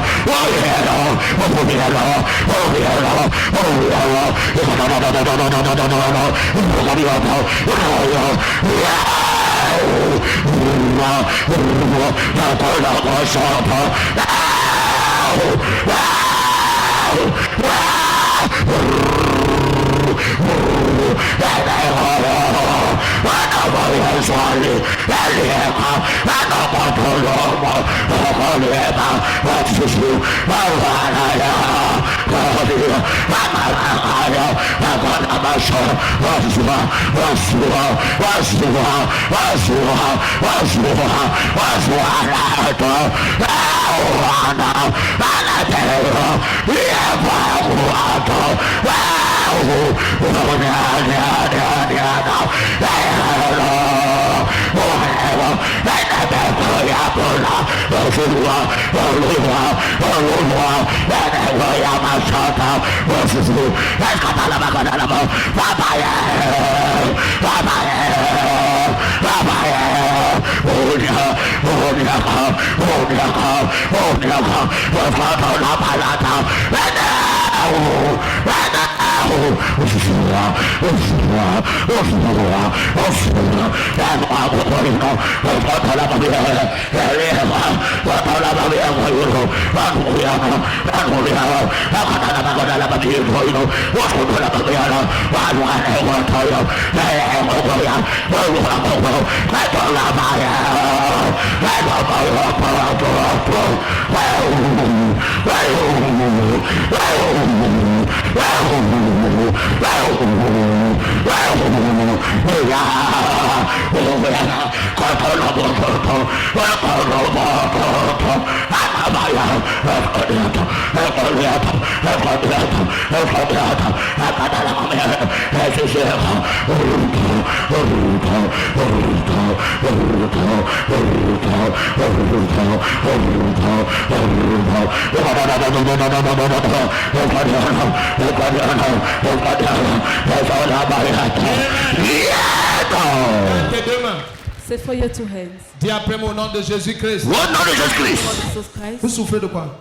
C'est for your two hands. Dis après mon nom de Jésus-Christ. Au nom de Jésus-Christ. Jesus Christ. Vous souffrez de quoi?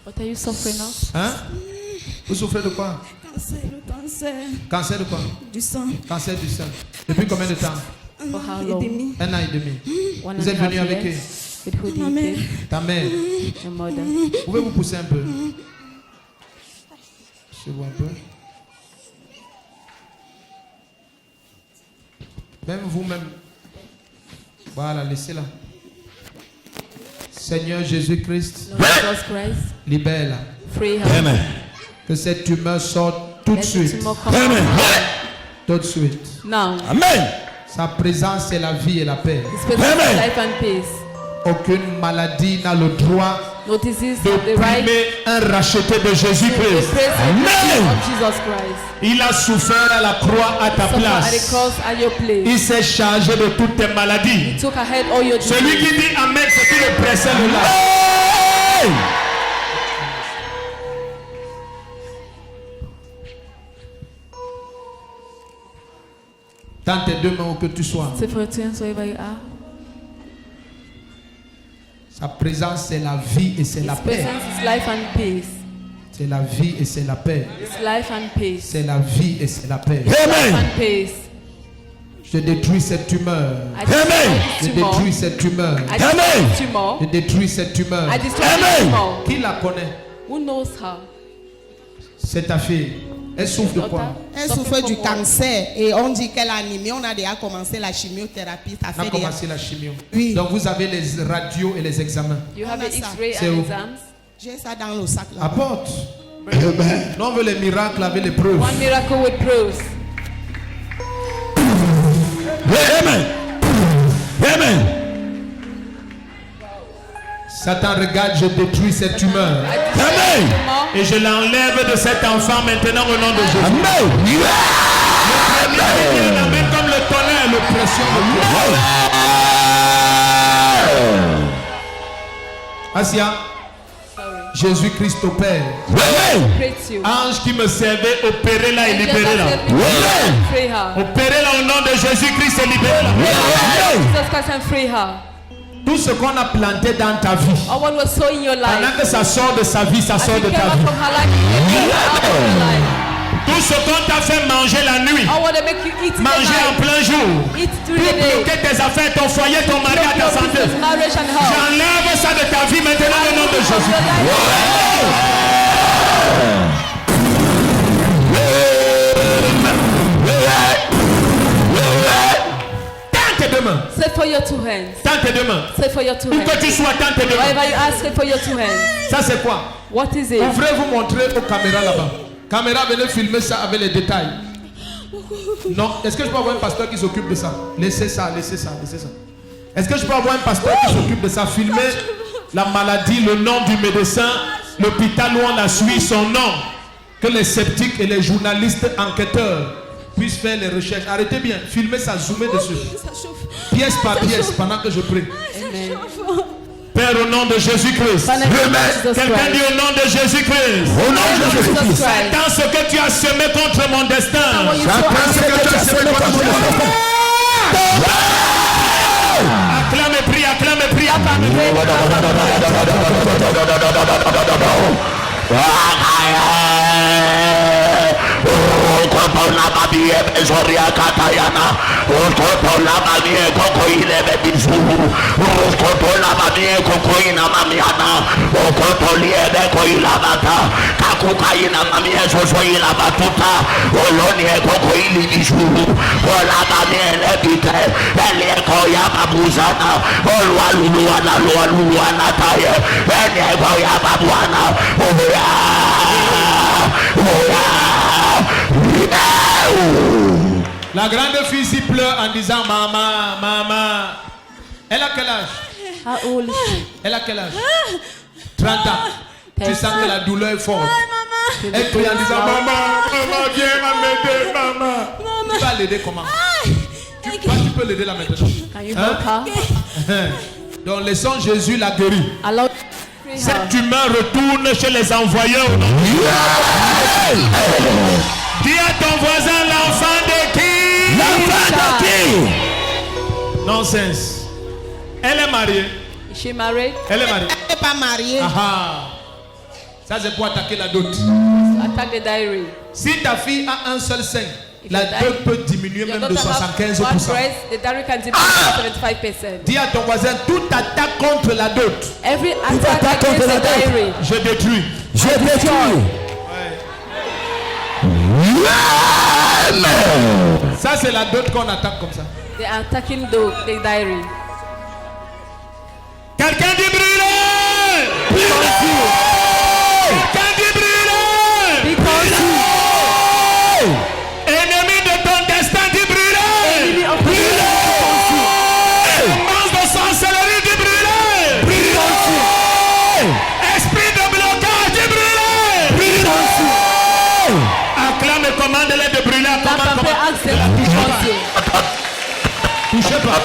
What are you suffering of? Hein? Vous souffrez de quoi? Cancer. Cancer de quoi? Du sang. Cancer du sein. Depuis combien de temps? For how Et long? demi. 1 an et demi. 1.5 Vous êtes venu avec qui? years. With who Ma did mère. you Ta mère. Your mother. Pouvez-vous pousser un peu? Je vois un peu. Même vous-même. Voilà, laissez-la. Seigneur Jésus-Christ, Lord Jesus Christ. libère-la. Free her. Que cette tumeur sorte tout de Let the suite. tumor come out. Tout de suite. Now. Amen. Sa présence, c'est la vie et la paix. His presence is life and peace. Aucune maladie n'a le droit No disease have the right d'opprimer un racheté de to Jésus-Christ. praise Amen. of Jesus Christ. Il a souffert à la croix à ta Suffer at the place. cross at your place. Il s'est chargé de toutes tes maladies. Took ahead all your Celui disease. qui dit Amen, c'est qui le pressait le là. Hey! Dans tes deux mains où que tu sois. Say for your two hands wherever you are. Sa présence, c'est la vie et c'est la His paix. presence is life and peace. C'est la vie et c'est la paix. It's life and peace. C'est la vie et c'est la paix. Life Amen. and peace. Je détruis cette tumeur. I destroy Amen. Je this tumor. détruis cette tumeur. I destroy Amen. this tumor. Je détruis cette tumeur. I destroy Amen. this tumor. Qui la connaît? Who knows her? C'est ta fille. Elle souffre de quoi? Elle souffre du cancer et on dit qu'elle a anémie. On a déjà commencé la chimiothérapie. Ça On a fait commencé la chimio. Oui. Donc vous avez les radios et les examens. You have On a an ça. X-ray C'est and où? exams. J'ai ça dans le sac là. Apporte. Non, on veut les miracles avec les preuves. One miracle with proofs. Amen. Amen. Satan, regarde, je détruis cette tumeur. I destroy Amen. this tumor. Et je l'enlève de cet enfant maintenant au nom de Jésus. Amen. Il l'amène comme le tonnerre, le pression de Dieu. Asia, Sorry. Jésus-Christ au Père. Amen. Pray to you. Ange qui me servait, opérez-la et Angels libérez-la. that help me free her. Opérez-la au nom de Jésus-Christ et libérez-la. Jesus Christ and free her. Tout ce qu'on a planté dans ta vie, Or what was so in your pendant life. que ça sort de sa vie, ça As sort it de came ta out vie. from her life, it came out of your life. Tout ce qu'on t'a fait manger la nuit, Or what they make you eat in the manger en night. plein jour, Eat pour during the day. bloquer tes affaires, ton foyer, ton mari, Block ta your santé. business, marriage and health. J'enlève ça de ta vie maintenant au nom de From Jésus. your life. Tends tes deux mains. Say for your two hands. Tends tes deux mains. Say for your two Où hands. que tu sois, tends tes deux mains. Wherever you ask, say for your two hands. Ça c'est quoi? What is it? Ouvrez vous montrer aux caméras là-bas. Caméra, venez filmer ça avec les détails. Non, est-ce que je peux avoir un pasteur qui s'occupe de ça? Laissez ça, laissez ça, laissez ça. Est-ce que je peux avoir un pasteur qui s'occupe de ça? Filmer la maladie, le nom du médecin, l'hôpital où on a suivi son nom. Que les sceptiques et les journalistes enquêteurs puissent faire les recherches. Arrêtez bien, filmez ça, zoomez dessus. Pièce par pièce pendant que je prie. Amen. Père, au nom de Jésus-Christ. Father, in the name of Jesus Quelqu'un dit Christ. au nom de Jésus-Christ. Au nom de Jesus Jésus-Christ. Christ. Dans ce que tu as semé contre mon destin. What you J'attends sow ce que tu as semé contre mon destin. Acclame et prie, acclame et prie, acclame et prie. La grande fille ici pleure en disant maman, maman. Elle a quel âge? How old is she? Elle a quel âge? 30 ans. Tu sens que la douleur est forte. Elle crie en disant maman, maman, viens m'aider, maman. Tu vas l'aider comment? Tu peux l'aider là maintenant. Can you help her? Donc laissons Jésus la guérir. Allow free Cette her. humeur retourne chez les envoyeurs. Dis à ton voisin l'enfant de qui? L'enfant de qui? Nonsense. Elle est mariée. Is she married? Elle est mariée. Elle n'est pas mariée. Ah ah. Ça c'est pour attaquer la dot. Attack the diary. Si ta fille a un seul sein, If la your dot peut diminuer Your même de daughter has 75%. one breast, the diary can diminish 75%. Dis à ton voisin, toute attaque contre la dot, Every attack attack against contre la the dot. diary. je détruis. Je détruis. Ça c'est la dot qu'on attaque comme ça. They are attacking the diary. Quelqu'un dit brûler. Quelqu'un dit brûler. Because Ennemi de ton destin dit brûler. enemy of the Commence de sorcellerie dit brûler. Esprit de blocage dit brûler. Acclame et commande-les de brûler. that Commande, papa commande. asked them to cancel. Touchez pas.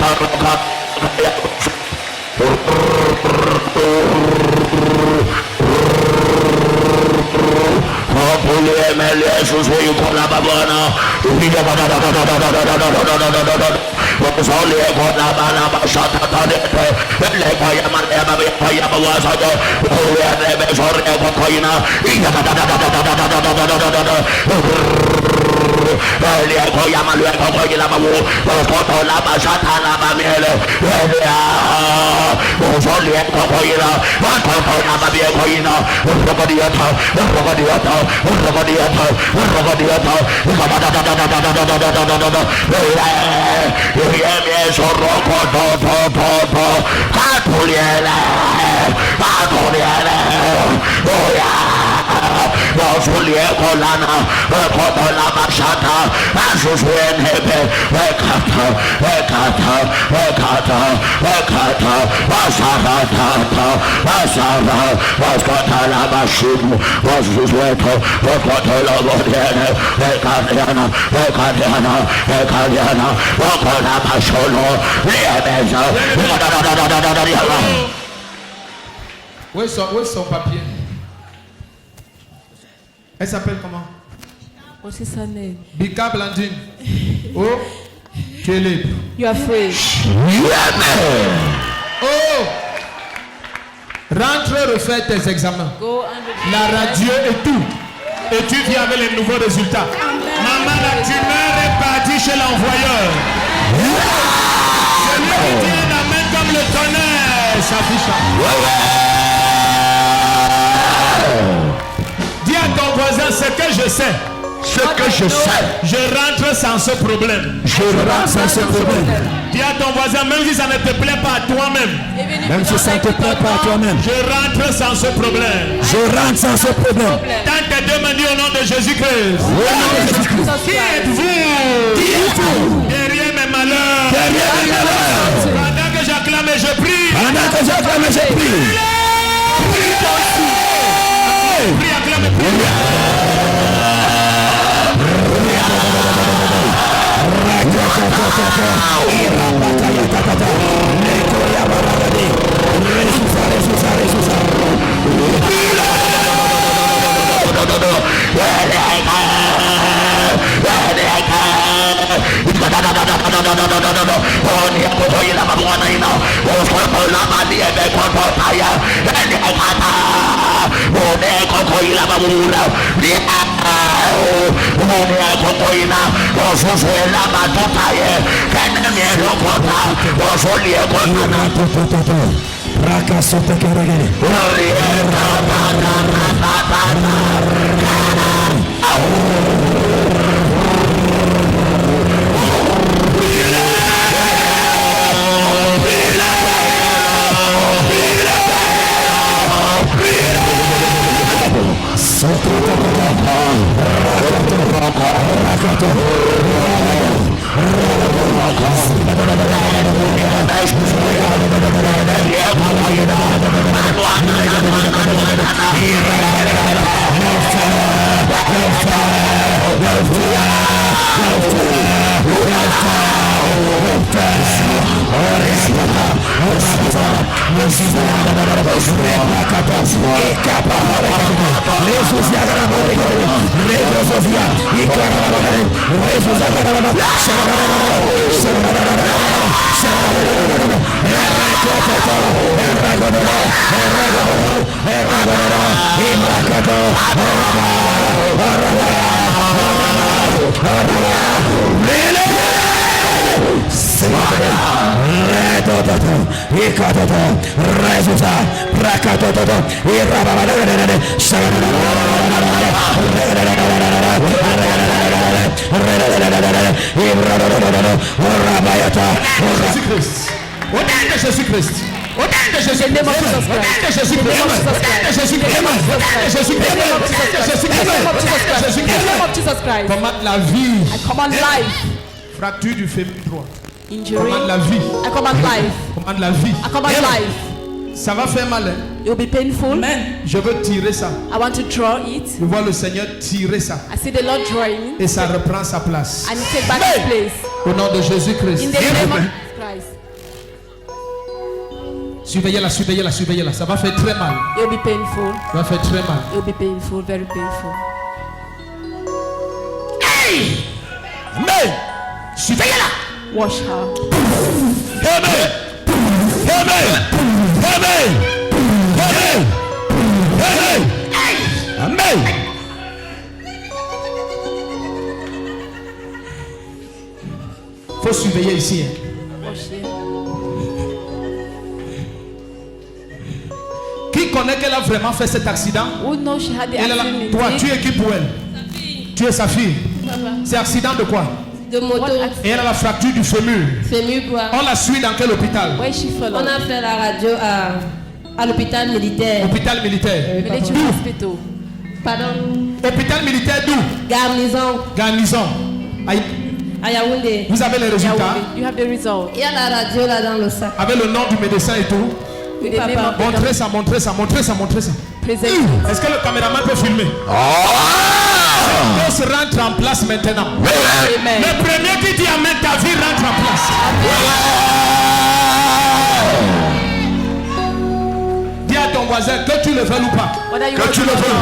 Où est son papier? Elle s'appelle comment? What is her name? Bika Blandine. Oh, tu es libre. You are free. Oh, rentre refaire tes examens. Go and La radio et tout. Et tu viens avec les nouveaux résultats. Maman, la tumeur est partie chez l'envoyeur. Celui qui tient la main comme le tonnerre s'affiche. Dis à ton voisin ce que je sais. Ce que je sais, Je rentre sans ce problème. je rentre sans ce problème. Dis à ton voisin, même si ça ne te plaît pas à toi-même, Même si ça ne te plaît pas à toi-même, je rentre sans ce problème. je rentre sans ce problème. Tant tes deux mains, dis au nom de Jésus-Christ. Qui êtes-vous derrière mes malheurs? Pendant que j'acclame et je prie. Pendant que j'acclame et je prie. Prie, acclame et prie. Jésus-Christ. Au nom de Jésus-Christ. Au nom de Jésus-Christ. In the name of Jesus Christ. Au nom de Jésus-Christ. In the name of Jesus Christ. Jésus-Christ. In the name of Jesus Christ. Jésus-Christ. In the name of Jesus Christ. In the name of Jesus Christ. Commande la vie. I command life. Fracture du fémur droit. Injury. Commande la vie. I command life. Commande la vie. I command life. Ça va faire mal. Hein? It will be painful. Je veux tirer ça. I want to draw it. Je vois le Seigneur tirer ça. I see the Lord drawing Et ça reprend sa place. and take back his place. Au nom de Jésus-Christ. In the name of Christ. Surveillez-la, surveillez-la, surveillez-la. Ça va faire très mal. It will be painful. Ça va faire très mal. It will be painful, very painful. Amen. Surveillez-la. Wash her. Amen. Amen. Amen. Amen. Amen. Amen. Faut surveiller ici. Hein. Wash her. Qui connaît qu'elle a vraiment fait cet accident? Who knows she had the Elle est là. accident? Toi, tu es qui pour elle? Tu es sa fille. C'est accident de quoi? De moto. Et elle a la fracture du fémur. Fémur quoi. On la suit dans quel hôpital? Where she fell On off? a fait la radio à l'hôpital militaire. Hôpital militaire. Military hospital. Pardon. Hôpital militaire d'où? Garnison. Garnison. Aïe. À Yaoundé. Vous avez les résultats? You have the result. Il y a la radio là dans le sac. Avec le nom du médecin et tout. Oui, The name papa. of the Montrez ça, montrez ça, montrez ça, montrez ça. Present it. Est-ce que le caméraman peut filmer? On se rentre en place maintenant. Amen. Le premier qui dit Amen, ta vie rentre en place. Dis à ton voisin que tu le veux ou pas. Whether you Que want tu to le or veux. not.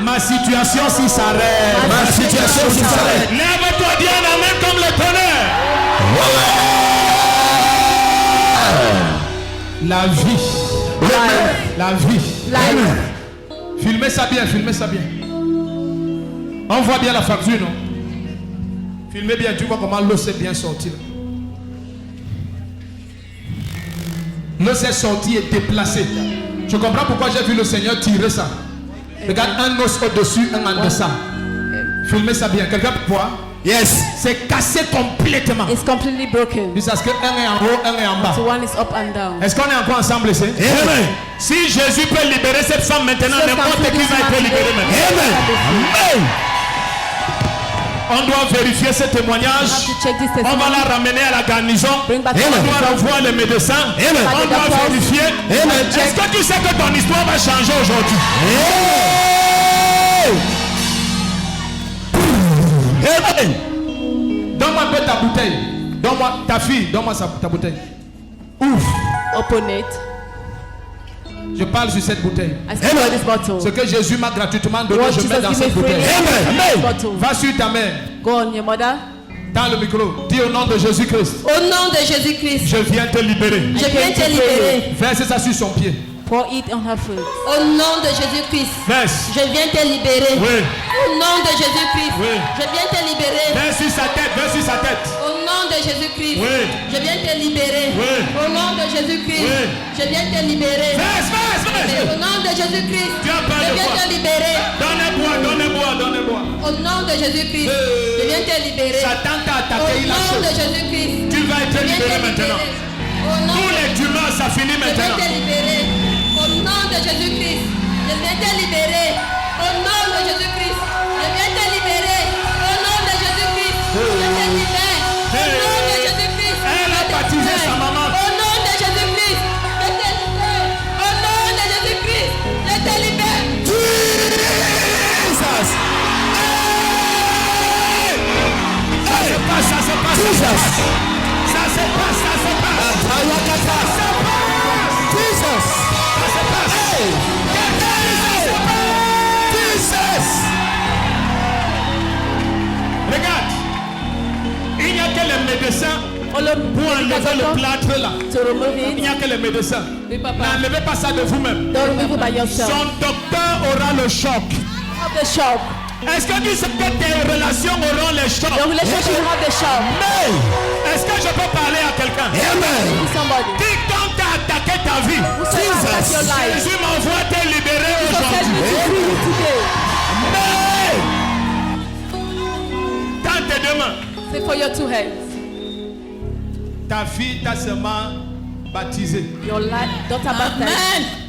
Ma situation si s'arrête. Ma situation si s'arrête. Lève-toi, dis un Amen comme le tonnerre. La vie. La vie. Life. Filmez ça bien, filmez ça bien. On voit bien la fracture, non? Filmez bien, tu vois comment l'eau s'est bien sortie. L'eau s'est sortie et déplacée. Je comprends pourquoi j'ai vu le Seigneur tirer ça. Regarde un os au-dessus, un en dessous. Filmez ça bien. Quelqu'un peut voir? Yes. C'est cassé complètement. It's completely broken. Parce que un est en haut, un est en bas. So one is up and down. Est-ce qu'on est encore ensemble ici? Amen. Si Jésus peut libérer cette femme maintenant, n'importe qui va être libéré maintenant. Amen. On doit vérifier ce témoignage. You have to check this On va testimony. la ramener à la garnison. Bring back On the doit revoir les médecins. Amen. On doit vérifier. Amen. Est-ce que tu sais que ton histoire va changer aujourd'hui? Amen. Donne-moi un peu ta bouteille. Donne-moi ta fille. Donne-moi ta bouteille. Ouf. Open it. Je parle sur cette bouteille. I speak on this bottle. Ce que Jésus m'a gratuitement donné, What je Jesus mets dans give me cette freely. bouteille. This bottle. Va sur ta mère. Go on your mother. Dans le micro. Dis au nom de Jésus-Christ. Au nom de Jésus-Christ. Je viens te libérer. Je viens te libérer. Verse ça sur son pied. Pour it on her foot. Au nom de Jésus-Christ. Verse. Je viens te libérer. Oui. Au nom de Jésus-Christ. Oui. Je viens te libérer. Verse sur sa tête. Verse sur sa tête. Au nom de Jésus-Christ. Oui. Je viens te libérer. Oui. Au nom de Jésus-Christ. Oui. Je viens te libérer. Verse, verse, verse. Au nom de Jésus-Christ. Tu as peur Je de viens quoi? te libérer. Donnez-moi, donnez-moi, donnez-moi. Au nom de Jésus-Christ. Je viens te libérer. Satan t'a Au attaqué, il a nom de chaud. Jésus-Christ. Tu vas être Je viens libéré te maintenant. libérer. Au nom Tous les tumeurs, ça finit Je viens maintenant. te libérer. Au nom de Jésus-Christ. Je viens te libérer. Au nom de Jésus-Christ. Je viens te libérer. Au nom de Jésus-Christ. Je te libère. Au nom de Jésus-Christ. Elle a Je te baptisé libère. sa maman. Au nom de Jésus-Christ. Je te libère. Au nom de Jésus-Christ. Je te libère. Jesus. Ça se passe, ça se passe. Jesus. Ça se passe, ça se passe. Ayakata. Jesus. Ça se passe. Hey. Jesus. Regarde. Il n'y a que les médecins All of pour enlever le plâtre là. to remove Il n'y it. a que les médecins. Oui, papa. N'enlevez pas ça de vous-même. Don't remove it by yourself. Son docteur aura le choc. Have the shock. Est-ce que tu sais que tes relations auront les chocs? Your relationship will have the shock. Mais est-ce que je peux parler à quelqu'un? Amen. To somebody. Quiconque t'a attaqué ta vie, Whosoever attacks your life. Jésus m'envoie te libérer So send me aujourd'hui. to free you today. Mais dans tes deux mains, Say for your two hands. ta fille t'a seulement baptisé. Your life, daughter baptized.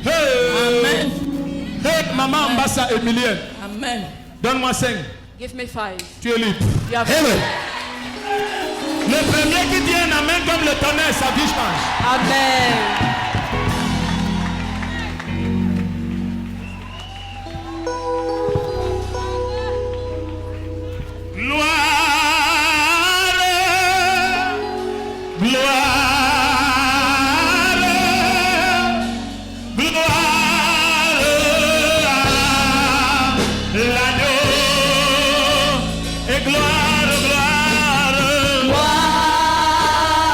Hey! Hey, maman Mbassa Emilienne, Amen. donne-moi 5. Give me 5. Tu es libre. You have Amen. Le premier qui dit un amen comme le tonnerre, sa vie change. Amen. Gloire, gloire, gloire à l'agneau et gloire, gloire, Gloire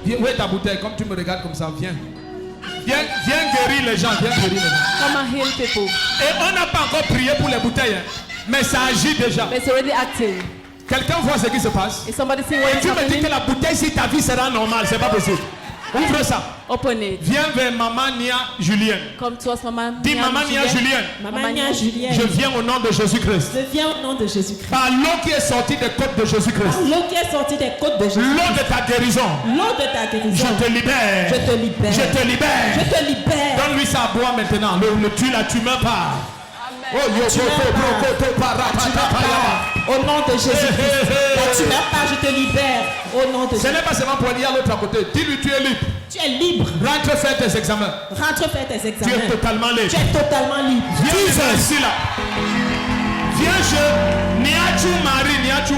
Viens, où est ta bouteille? Comme tu me regardes comme ça, viens. Viens guérir les gens, viens guérir les gens. Come and heal people. Et on n'a pas encore prié pour les bouteilles, hein, mais ça agit déjà. But it's already active. Quelqu'un voit ce qui se passe? Is somebody seeing what Et is tu me dis happening? que la bouteille, si ta vie sera normale, c'est pas possible. Ouvre ça. Open it. Viens vers Maman Nia Julienne. Come to us, Maman. Dis Maman Nia Julienne. Maman Nia Julienne, Je viens au nom de Jésus-Christ. je viens au nom de Jésus-Christ. Par l'eau qui est sortie des côtes de Jésus-Christ. L'eau qui est sortie des côtes de Jésus. L'eau de ta guérison. L'eau de ta guérison. Je te libère. Je te libère. Je te libère. Je te libère. Donne-lui ça à boire maintenant. Tu meurs pas. Oh, yo, Tu meurs pas. Au nom de Jésus-Christ. Tu meurs pas, je te libère. Au nom de Ce Jésus. n'est pas seulement pour dire à l'autre à côté. Dis-lui, tu es libre. Tu es libre. Rentre faire tes examens. Rentre faire tes Tu es examens. totalement libre. Tu es totalement libre. Viens maintenant ici là. Viens je. Niachu Marie. Niachu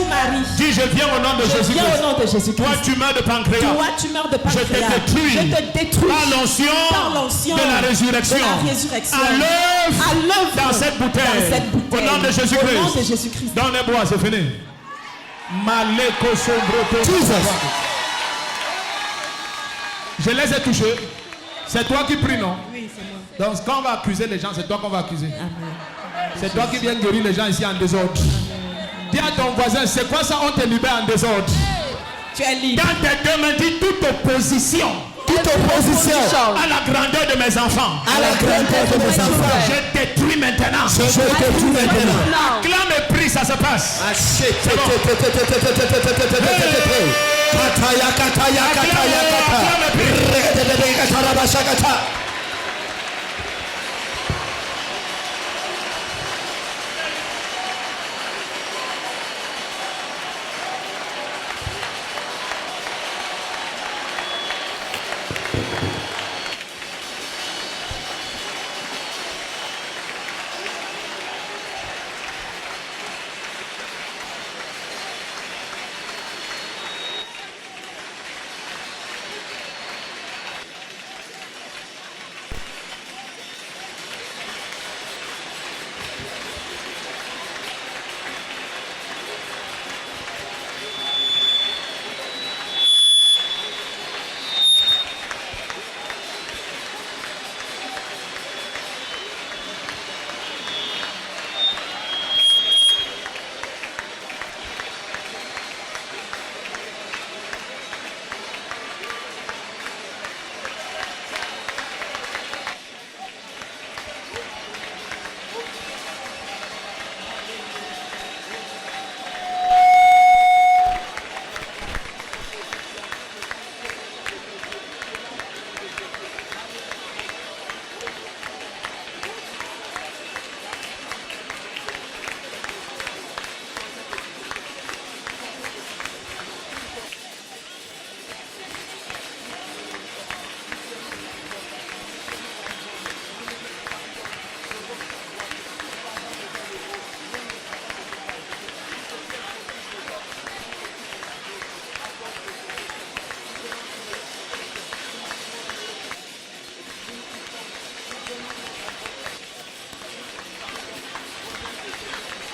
Marie. Dis, je viens au nom de Je viens au Jésus-Christ. nom de Jésus-Christ. Toi, tu meurs de pancréas. Toi, tu meurs de Je pancréas. te détruis. Je te détruis. Par l'onction de la résurrection. À l'œuvre dans cette bouteille. Au nom de Jésus-Christ. Au nom de Jésus-Christ. Dans les bois, c'est fini. Maleko sombroto. Je les ai touchés. C'est toi qui pries, non? Oui, c'est moi. Donc quand on va accuser les gens, c'est toi qu'on va accuser. Amen. C'est toi qui viens guérir les gens ici en désordre. Dis à ton voisin, c'est quoi ça, on te libère en désordre? Tu es libre. Dans tes deux mains, dis toute opposition. Toute opposition À la grandeur de mes enfants. à la grandeur de mes enfants. Je détruis maintenant. Je détruis maintenant. Acclame et prie, ça se passe. Kataya, kataya, kataya, kataya.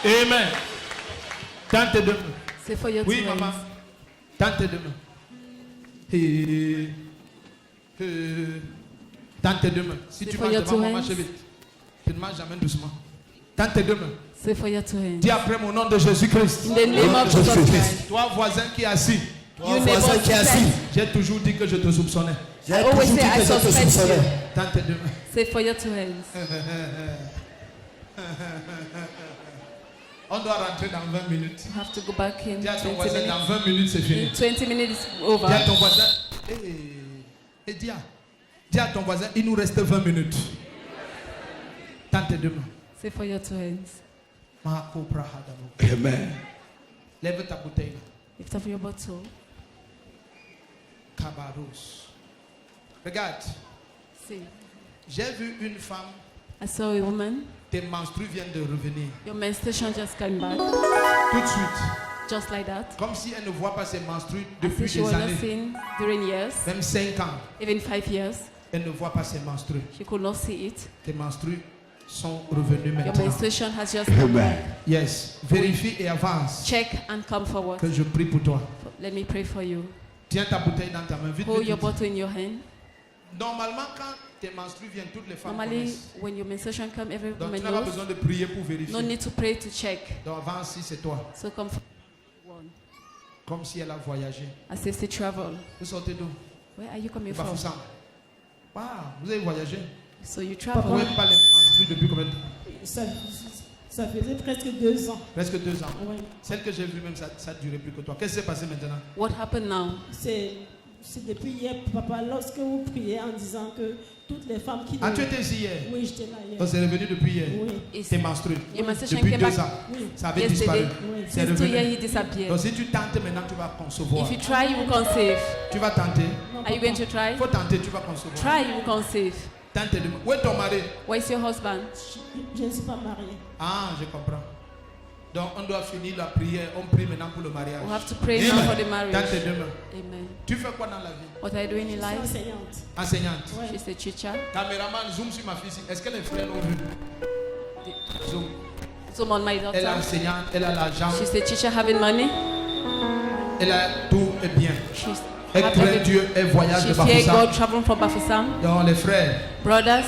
Amen. Tends tes deux mains. C'est for your Oui, two maman. hands. Tends tes deux mains. Tends tes deux mains. Si C'est tu for marches your devant two moi, hands. marche vite. Tu ne marches jamais doucement. Tends tes deux mains. Say for your two hands. Dis après mon nom de Jésus-Christ. In the name of Jesus Christ. Toi, voisin qui est assis, You neighbor qui est assis. j'ai toujours dit que je te soupçonnais. J'ai I always toujours say dit I que je te suspect soupçonnais. you. Tends tes deux mains. Say for your two hands. On doit rentrer dans 20 minutes. You have to go back in Dis à ton 20 voisin, minutes. dans 20 minutes, c'est fini. In 20 minutes it's Dis à over. ton voisin, dis à ton voisin, il nous reste 20 minutes. Tends tes deux mains. Say for your two hands. Marco Prahadamo. Amen. Lève ta bouteille là. Lift up your bottle. Kabaros. Regarde, See. j'ai vu une femme, I saw a woman. tes menstrues viennent de revenir. Your menstruation just came back. Tout de suite. Just like that. Comme si elle ne voit pas ses menstrues As if depuis she des was not années. seen during years, Même 5 ans. even 5 years. Elle ne voit pas ses menstrues. She could not see it. Tes menstrues sont revenues Your maintenant. menstruation has just come back. Yes. Vérifie et avance. Check and come forward. Que je prie pour toi. Let me pray for you. Tiens ta bouteille dans ta main. Vite, Hold vite, your vite. bottle in your hand. Normalement, quand tes menstrues viennent, toutes les femmes Normally, connaissent. when your menstruation comes, every Donc, woman tu n'as pas knows. besoin de prier pour vérifier. No need to pray to check. Donc, avant, si c'est toi. So come one. Comme si elle a voyagé. As if they travel. Vous sortez d'où? Where are you coming De Bafoussam. from? Wow, vous avez voyagé. So you Vous travel. n'avez pas les menstrues depuis combien de temps? Ça faisait presque 2 ans. Presque 2 ans. Oui. Celle que j'ai vue même, ça a duré plus que toi. Qu'est-ce qui s'est passé maintenant? What happened now? C'est depuis hier, papa, lorsque vous priez en disant que toutes les femmes qui... Ah, tu étais ici hier? Oui, j'étais là hier. Donc, c'est revenu depuis hier? Oui. T'es menstrué. Your menstruation Depuis came 2 back ans. Oui. Ça avait disparu. yesterday. C'est Since 2 years, revenu. he disappeared. Donc, si tu tentes maintenant, tu vas concevoir. If you try, you will conceive. Tu vas tenter. Are you going to try? Il faut tenter, tu vas concevoir. Try, you will conceive. Tente de... Où est ton mari? Where's your husband? Je ne suis pas mariée. Ah, je comprends. Donc, on doit finir la prière. On prie maintenant pour le mariage. We have to pray now for the marriage. Tente demain. Amen. Tu fais quoi dans la vie? What are you doing in Je suis life? enseignante. Enseignante. Ouais. She's a teacher. Caméraman, zoom sur ma fille. Est-ce que les frères l'ont vu? Zoom. Zoom on my Elle est daughter. enseignante, elle a l'argent, She's a teacher having money. elle a tout est bien. She's Elle have craint everything. Dieu, elle voyage She de fear Bafoussam. God traveling from Bafoussam. Donc les frères, Brothers,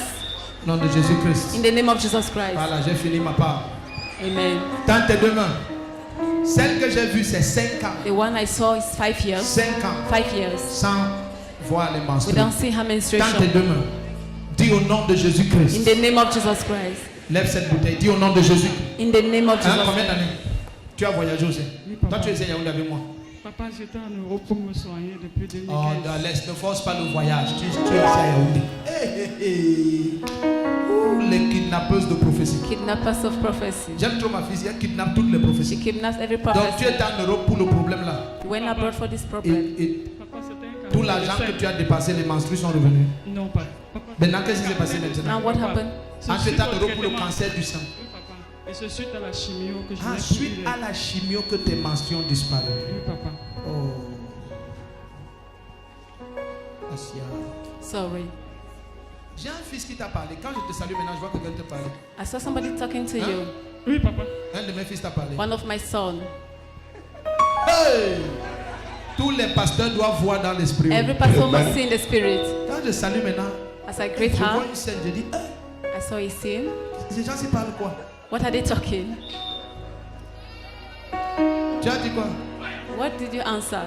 au nom de Jésus-Christ. in the name of Jesus Christ. Voilà, j'ai fini ma part. Amen. Tends tes deux mains. Celle que j'ai vue, c'est 5 ans. The one I saw is 5 years. 5 ans. 5 years. Sans voir les We menstrues. don't see her Tends tes menstruation. deux mains. Dis au nom de In Jésus-Christ. the name of Jesus Christ. Lève cette bouteille. Dis au nom de Jésus. In the name of Hein, Jesus combien Christ. d'années? Tu as voyagé aussi. papa. Toi, tu es Yaoundé avec moi. Papa, j'étais en Europe pour me soigner depuis 2015. Oh, dans l'Est, ne force pas le voyage. Tu es ici à Yaoundé. Ouh, les kidnappeuses de prophétie. Kidnappers of prophecy. J'aime trop ma fille, elle kidnappe toutes les She prophéties. kidnaps every Donc tu prophecy. es en Europe pour le problème là. You went abroad for this problem. Et Papa, c'était un tout cadeau l'argent de que sel. tu as dépassé, les menstrues sont revenus. Non, pas. Papa, Maintenant, qu'est-ce qui s'est passé Now maintenant? what happened? c'est En tu suite es en au Europe pour le traitement. cancer du sein. Oui, papa. Et c'est suite à la chimio que je Ah, n'ai suite plus à la chimio que tes menstrues ont disparu. Oui, papa. Oh. Asia. Sorry. J'ai un fils qui t'a parlé. Quand je te salue maintenant, je vois quelqu'un te parler. I saw somebody talking to Huh? you. Oui, papa. Un de mes fils t'a parlé. One of my sons. Hey! Tous les pasteurs doivent voir dans l'esprit. Every person must see in the spirit. Quand je salue maintenant, As I greet je vois her, une scène, je dis, hey, I saw a scene. ces gens s'y parlent quoi? What are they talking? Tu as dit quoi? What did you answer?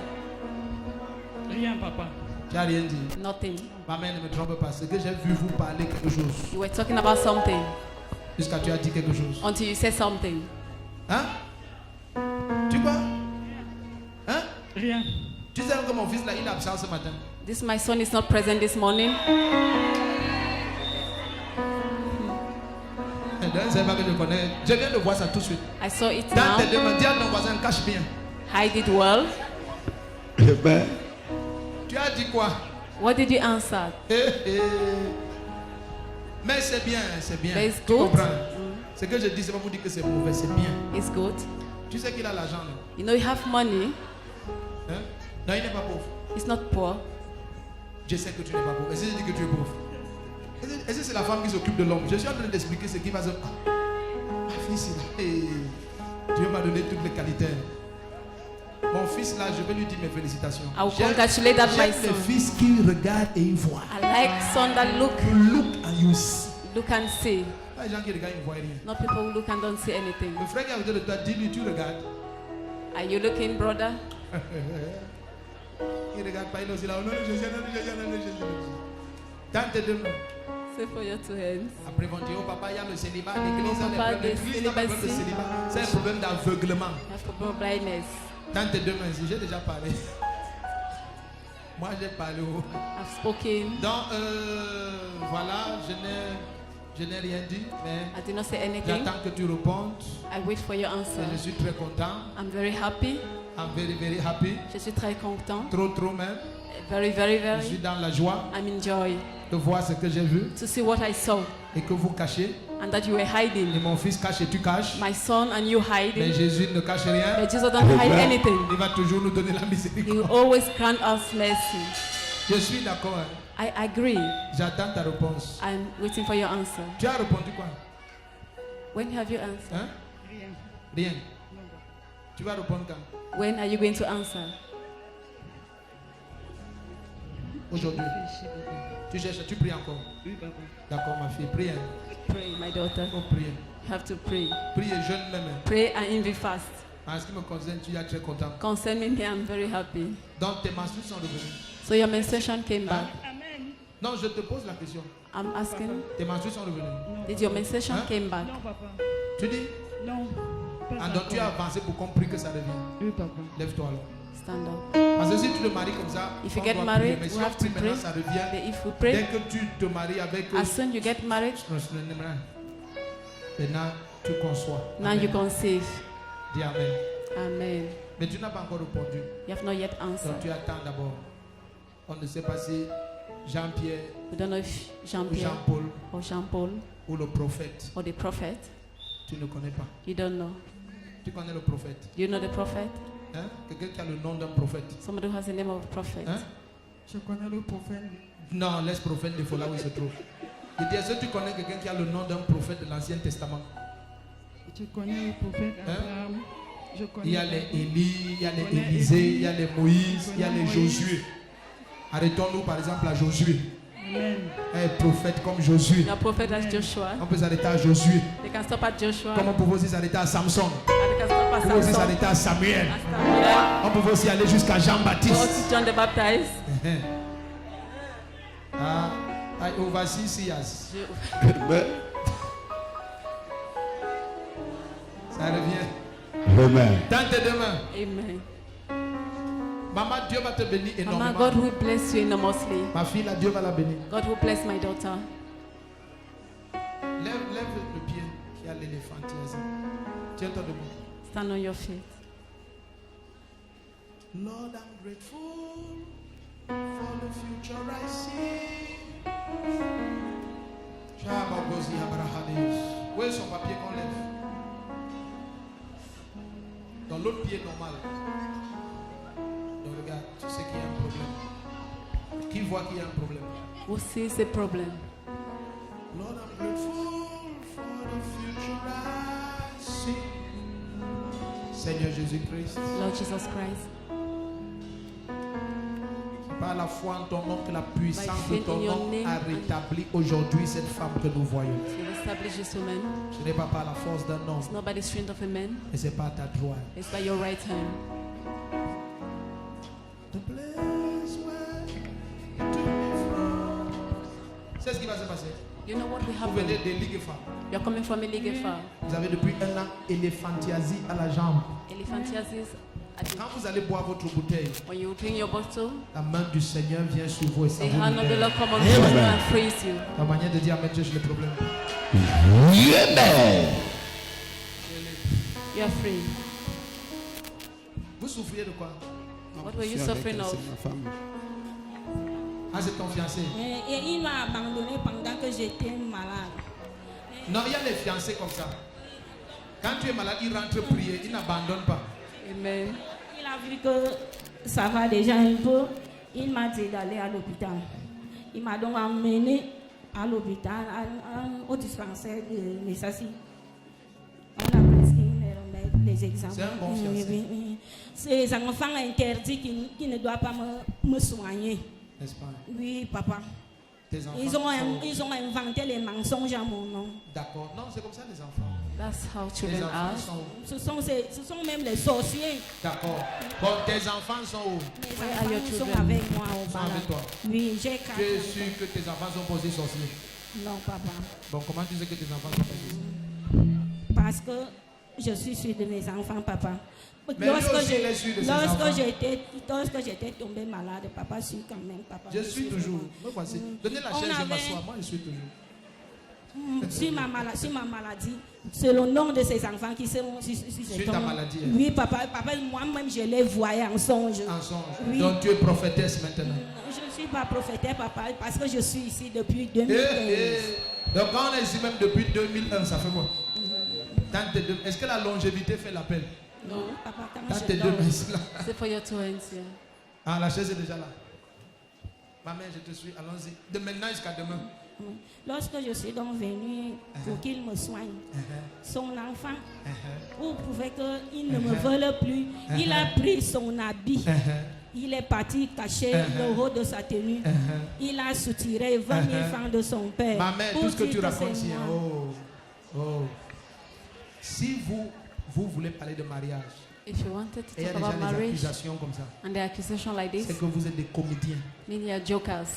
Rien, papa. Tu n'as rien dit. Nothing. Ma mère ne me trompe pas. C'est que j'ai vu vous parler quelque chose. You were talking about something Jusqu'à tu as dit quelque chose. until you said something. Hein? Tu quoi? Hein? Rien. Tu sais que mon fils là, il est absent ce matin. This my son is not present this morning. C'est pas que je connais. Je viens de voir ça tout de suite. I saw it Dans tes now. deux mains, dis à ton voisin, cache bien. Hide it well. Tu as dit quoi? What did you answer? Mais c'est bien, c'est bien. That is Tu good. comprends? Ce que je dis, c'est pas pour dire que c'est mauvais, c'est bien. It's good. Tu sais qu'il a l'argent, non? You know you have money. Hein? Non, il n'est pas pauvre. It's not poor. Je sais que tu n'es pas pauvre. Est-ce que je dis que tu es pauvre? Est-ce que c'est la femme qui s'occupe de l'homme? Je suis en train d'expliquer ce qui va se... Ah, ma fille, c'est là. Hey, Dieu m'a donné toutes les qualités. Mon fils là, je vais lui dire mes félicitations. I will J'aime- congratulate that my j'aime les son. fils qui regardent et ils voient. I like son that look You look and you see. and see. Pas les gens qui regardent, ils ne voient rien. Not people who look and don't see anything. Le frère qui est à côté de toi, dis-lui, tu regardes. Are you looking, brother? Il ne regarde pas, il est aussi là. Oh, non, Jésus, non, Jésus, non, Jésus. Dans tes deux mains. Say for your two hands. Après, vont dire, oh papa, il y a le célibat. L'église a Papa, des problèmes. L'église a the des problèmes de célibacy. célibat. C'est un problème d'aveuglement. You have problem blindness. Dans tes deux mains, j'ai déjà parlé. Moi, j'ai parlé. Oh. I've spoken. Donc, voilà, je n'ai rien dit, mais I did not say anything. j'attends que tu répondes. I wait for your Et answer. je suis très content. I'm very happy. I'm very, very happy. Je suis très content. Trop même. Very, very, Je suis very. dans la joie I'm in joy de voir ce que j'ai vu to see what I saw et que vous cachez. and that you were Et hiding. mon fils cache et tu caches. My son and you Mais hiding. Jésus ne cache rien. But Jesus don't hide anything. Il va toujours nous donner la He will miséricorde. always grant us mercy. Je suis d'accord. Hein. I agree. J'attends ta réponse. I'm waiting for your answer. Tu as répondu quoi? When have you answered? Hein? Rien. Rien. Tu vas répondre quand? When are you going to answer? Aujourd'hui. Tu cherches, tu pries encore. Oui, papa. D'accord, ma fille, prie. Pray, my daughter. Oh, prier. You have to pray. Priez jeune même. Pray and be fast. En ce qui me concerne, tu es très content. Concerning me, I'm very happy. Donc tes menstrues sont revenues. So your menstruation came back. Amen. Non, je te pose la question. I'm asking, Tes menstrues sont revenues. did your menstruation Hein? came back? Non, papa. Tu dis? Non. Pas Ah, donc tu as encore. avancé pour qu'on prie que ça revienne. Oui, papa. Lève-toi alors. Stand up. Parce que si tu te maries comme ça, If you on get doit married, prier. Mais si we on have to prie maintenant, pray. ça revient. But if you Dès pray, que tu te maries avec eux, as soon you get married, maintenant tu conçois. now Amen. you conceive. Dis Amen. Amen. Mais tu n'as pas encore répondu. You have not yet Donc answered. tu attends d'abord. On ne sait pas si Jean-Pierre We don't know if ou Jean-Pierre Jean-Paul or Jean-Paul ou le prophète. or the prophet. Tu ne connais pas. You don't know. Tu connais le prophète. Do you know the prophet? Hein? Quelqu'un qui a le nom d'un prophète. Somebody who has the name of a prophet. Hein? Je connais le prophète. Non, laisse prophète de là où il se trouve. Je dis, est-ce que tu connais quelqu'un qui a le nom d'un prophète de l'Ancien Testament? Je connais le prophète Hein? Abraham. Je connais. Il y a les Élie, il y a les connais Élisée, Élie. il y a les Moïse, il y a les Moïse. Josué. Arrêtons-nous par exemple à Josué. Amen. Un prophète comme Josué. A prophet as Joshua. On peut s'arrêter à Josué. They can stop at Joshua. Comme on peut aussi s'arrêter à Samson. And they can stop at On peut aussi Samson. s'arrêter à Samuel. At Samuel. On peut aussi aller jusqu'à Or Jean-Baptiste. to John the Baptist. Over 6 years. Ça revient. Amen. Dans tes deux mains. Amen. Maman, Dieu va te bénir Mama, énormément. God will bless you enormously. Ma fille, là, Dieu va la bénir. God will bless my daughter. Lève le pied qui a l'éléphantiasis. Tiens-toi debout. Stand on your feet. Lord, I'm grateful for the future I see. Shabagozi Abrahadis. Où est son papier qu'on lève? Dans l'autre pied normal. Donc regarde, tu sais qu'il y a un problème. Qui voit qu'il y a un problème? Who sees the problem? Lord, I'm grateful for the future I see. Seigneur Jésus-Christ, Lord Jesus Christ, par la foi en ton nom, que la puissance de faith ton in your nom name a rétabli aujourd'hui cette femme que nous voyons. you establish this woman. Ce n'est pas par la force d'un homme, It's not by the strength of a man, mais c'est par ta droite. it's by your right hand. The place where you took me from. C'est ce qui va se passer. You know what will Vous venez happen? des ligues femmes. You're coming from Eligefa. Vous avez depuis un an éléphantiasie à la jambe. Elephantiasis. Quand vous allez boire votre bouteille, When you drink your bottle, la main du Seigneur vient sur vous et ça the vous hand of the libère. Lord come on you and frees you. La manière de dire Amen, cherche le problème. Amen. You are free. Vous souffriez de quoi? What were you suffering of? Ah, c'est ton fiancé. Et il m'a abandonné pendant que j'étais malade. Non, il y a les fiancés comme ça. Quand tu es malade, il rentre prier, il n'abandonne pas. Amen. Il a vu que ça va déjà un peu. Il m'a dit d'aller à l'hôpital. Il m'a donc emmené à l'hôpital, au dispensaire de Messassi. On a prescrit les examens. C'est un bon fiancé. Oui. Ces enfants interdits qui ne doivent pas me soigner. N'est-ce pas? Oui, papa. Tes enfants Ils ont inventé les mensonges à mon nom. D'accord. Non, c'est comme ça les enfants. That's how Les children are. enfants sont où? Ce sont même les sorciers. D'accord. Bon, tes enfants sont où? Mes Where are your enfants sont children? avec moi au Ils sont balade. avec toi. Oui, j'ai 4 Tu es enfants. sûr que tes enfants sont posés sorciers? Non, papa. Bon, comment tu sais que tes enfants sont posés sorciers? Parce que je suis sûre de mes enfants, papa. Mais lui aussi, il est sûr de ses enfants. Lorsque j'étais tombée malade, papa suis quand même, papa. Je suis de toujours. moi. Me voici. Donnez la On chaise, je avait- m'assois. Moi, je suis toujours. Sur ma maladie, c'est le nom de ces enfants qui sont Sur ta maladie, hein. Oui, papa, moi-même, je les voyais en songe. En songe. Oui. Donc, tu es prophétesse maintenant. Je ne suis pas prophétesse, papa, parce que je suis ici depuis Eh, 2015. eh. Donc, quand on est ici même depuis 2001, ça fait quoi? Dans tes deux- Est-ce que la longévité fait l'appel? Non, papa, quand Dans je tes deux dors, mains ici, là. C'est for your two hands here. Ah, la chaise est déjà là. Ma mère, je te suis. Allons-y. De maintenant jusqu'à demain. lorsque je suis donc venue pour qu'il me soigne, son enfant, pour prouver qu'il ne me vole plus, il a pris son habit Il est parti cacher le haut de sa tenue. Il a soutiré 20 000 francs de son père. Ma mère, tout ce que tu racontes ici, si vous voulez parler de mariage, If you wanted to et il y a talk about déjà des marriage accusations comme ça, and the accusation like this, c'est que vous êtes des comédiens. mean you're jokers.